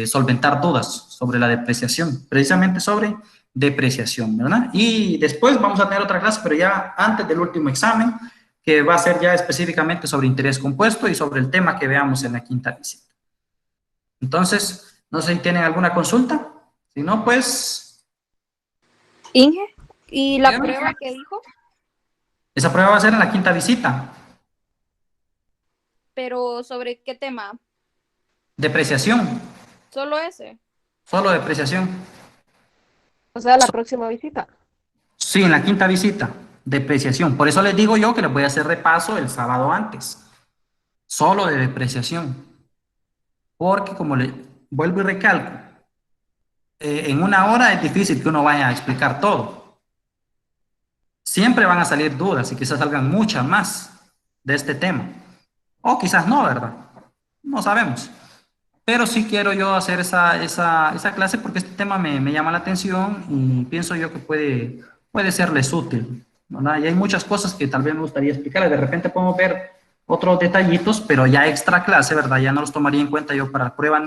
solventar dudas sobre la depreciación, precisamente sobre depreciación, ¿verdad? Y después vamos a tener otra clase, pero ya antes del último examen, que va a ser ya específicamente sobre interés compuesto y sobre el tema que veamos en la quinta visita. Entonces, no sé si tienen alguna consulta. Si no, pues... Inge, ¿y la dígame. prueba que dijo? Esa prueba va a ser en la quinta visita. Pero ¿sobre qué tema? Depreciación, ¿Solo ese? solo depreciación. O sea, la próxima visita. Sí, en la quinta visita, depreciación. Por eso les digo yo que les voy a hacer repaso el sábado antes, solo de depreciación. Porque como le vuelvo y recalco, en 1 hora es difícil que uno vaya a explicar todo. Siempre van a salir dudas y quizás salgan muchas más de este tema. O quizás no, ¿verdad? No sabemos. Pero sí quiero yo hacer esa clase porque este tema me llama la atención y pienso yo que puede serles útil, ¿verdad? Y hay muchas cosas que tal vez me gustaría explicarles. De repente podemos ver otros detallitos, pero ya extra clase, ¿verdad? Ya no los tomaría en cuenta yo para la prueba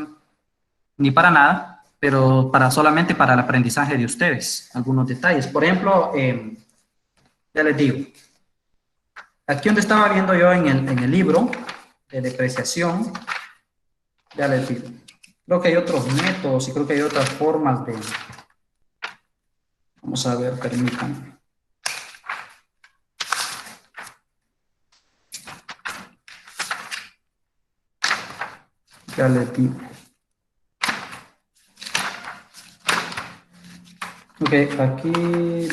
ni para nada, pero solamente para el aprendizaje de ustedes. Algunos detalles. Por ejemplo, ya les digo, aquí donde estaba viendo yo en el libro de depreciación, ya les digo. Creo que hay otros métodos y creo que hay otras formas de... Vamos a ver, permítanme. Ya les digo. Ok, aquí...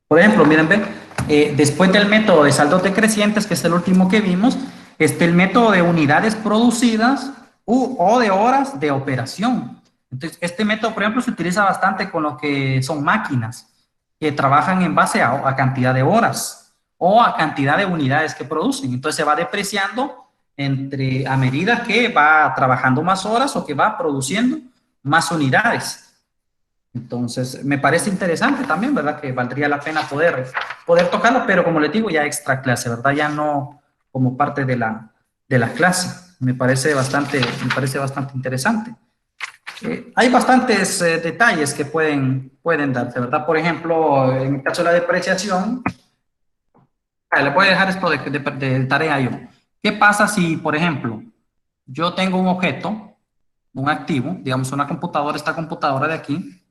Por ejemplo, miren, ven, después del método de saldos decrecientes, que es el último que vimos, el método de unidades producidas o de horas de operación. Entonces, este método, por ejemplo, se utiliza bastante con lo que son máquinas que trabajan en base a cantidad de horas o a cantidad de unidades que producen. Entonces, se va depreciando a medida que va trabajando más horas o que va produciendo más unidades. Entonces, me parece interesante también, ¿verdad? Que valdría la pena poder tocarlo, pero como les digo, ya extra clase, ¿verdad? Ya no como parte de la clase. me parece bastante interesante. Hay bastantes detalles que pueden darse, ¿verdad? Por ejemplo, en el caso de la depreciación, le voy a dejar esto de tarea yo. ¿Qué pasa si, por ejemplo, yo tengo un objeto, un activo, digamos una computadora, esta computadora de aquí,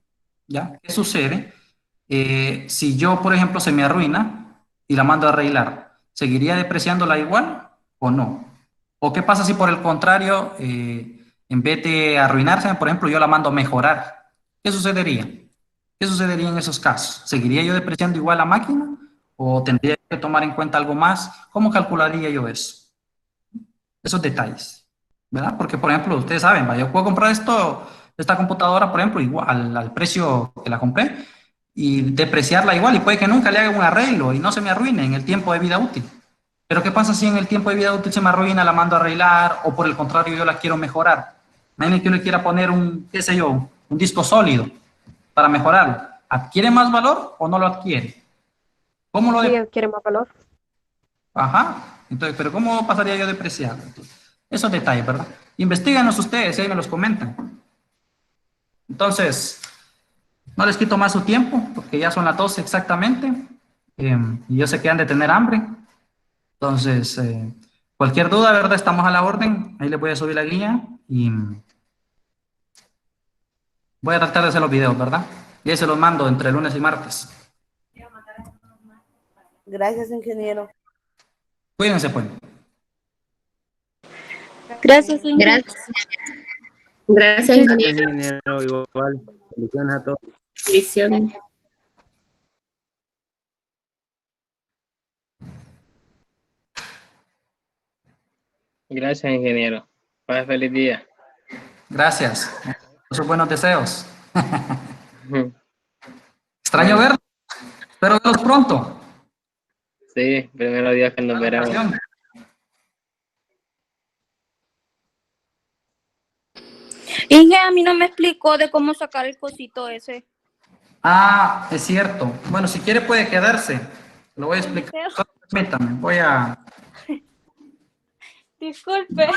¿ya? ¿Qué sucede? Si yo, por ejemplo, se me arruina y la mando a arreglar, ¿seguiría depreciándola igual o no? ¿O qué pasa si por el contrario, en vez de arruinarse, por ejemplo, yo la mando a mejorar? ¿Qué sucedería? ¿Qué sucedería en esos casos? ¿Seguiría yo depreciando igual la máquina o tendría que tomar en cuenta algo más? ¿Cómo calcularía yo eso? Esos detalles, ¿verdad? Porque, por ejemplo, ustedes saben, yo puedo comprar esta computadora, por ejemplo, igual al precio que la compré y depreciarla igual y puede que nunca le haga un arreglo y no se me arruine en el tiempo de vida útil. Pero ¿qué pasa si en el tiempo de vida útil se me arruina, la mando a arreglar o por el contrario yo la quiero mejorar? Imaginen que yo le quiera poner qué sé yo, un disco sólido para mejorarlo. ¿Adquiere más valor o no lo adquiere? ¿Cómo lo Sí, adquiere más valor. Ajá. Entonces, pero ¿cómo pasaría yo a depreciar? Esos detalles, ¿verdad? Investíganos ustedes y ahí me los comentan. Entonces, no les quito más su tiempo, porque ya son las 12 exactamente. Y yo sé que han de tener hambre. Entonces, cualquier duda, ¿verdad? Estamos a la orden. Ahí les voy a subir la guía y voy a tratar de hacer los videos, ¿verdad? Y ahí se los mando entre lunes y martes. Gracias, ingeniero. Cuídense, pues. Gracias, ingeniero. Gracias, ingeniero. Ingeniero, igual. Bendiciones a todos. Bendiciones. Gracias, ingeniero. Pase feliz día. Gracias. Por sus buenos deseos. Ujú. Extraño verlos. Espero verlos pronto. Sí, primero día que nos veremos. Inge, a mí no me explicó de cómo sacar el cosito ese. Ah, es cierto. Bueno, si quiere puede quedarse. Lo voy a explicar. Solo permítame, voy a... Disculpe.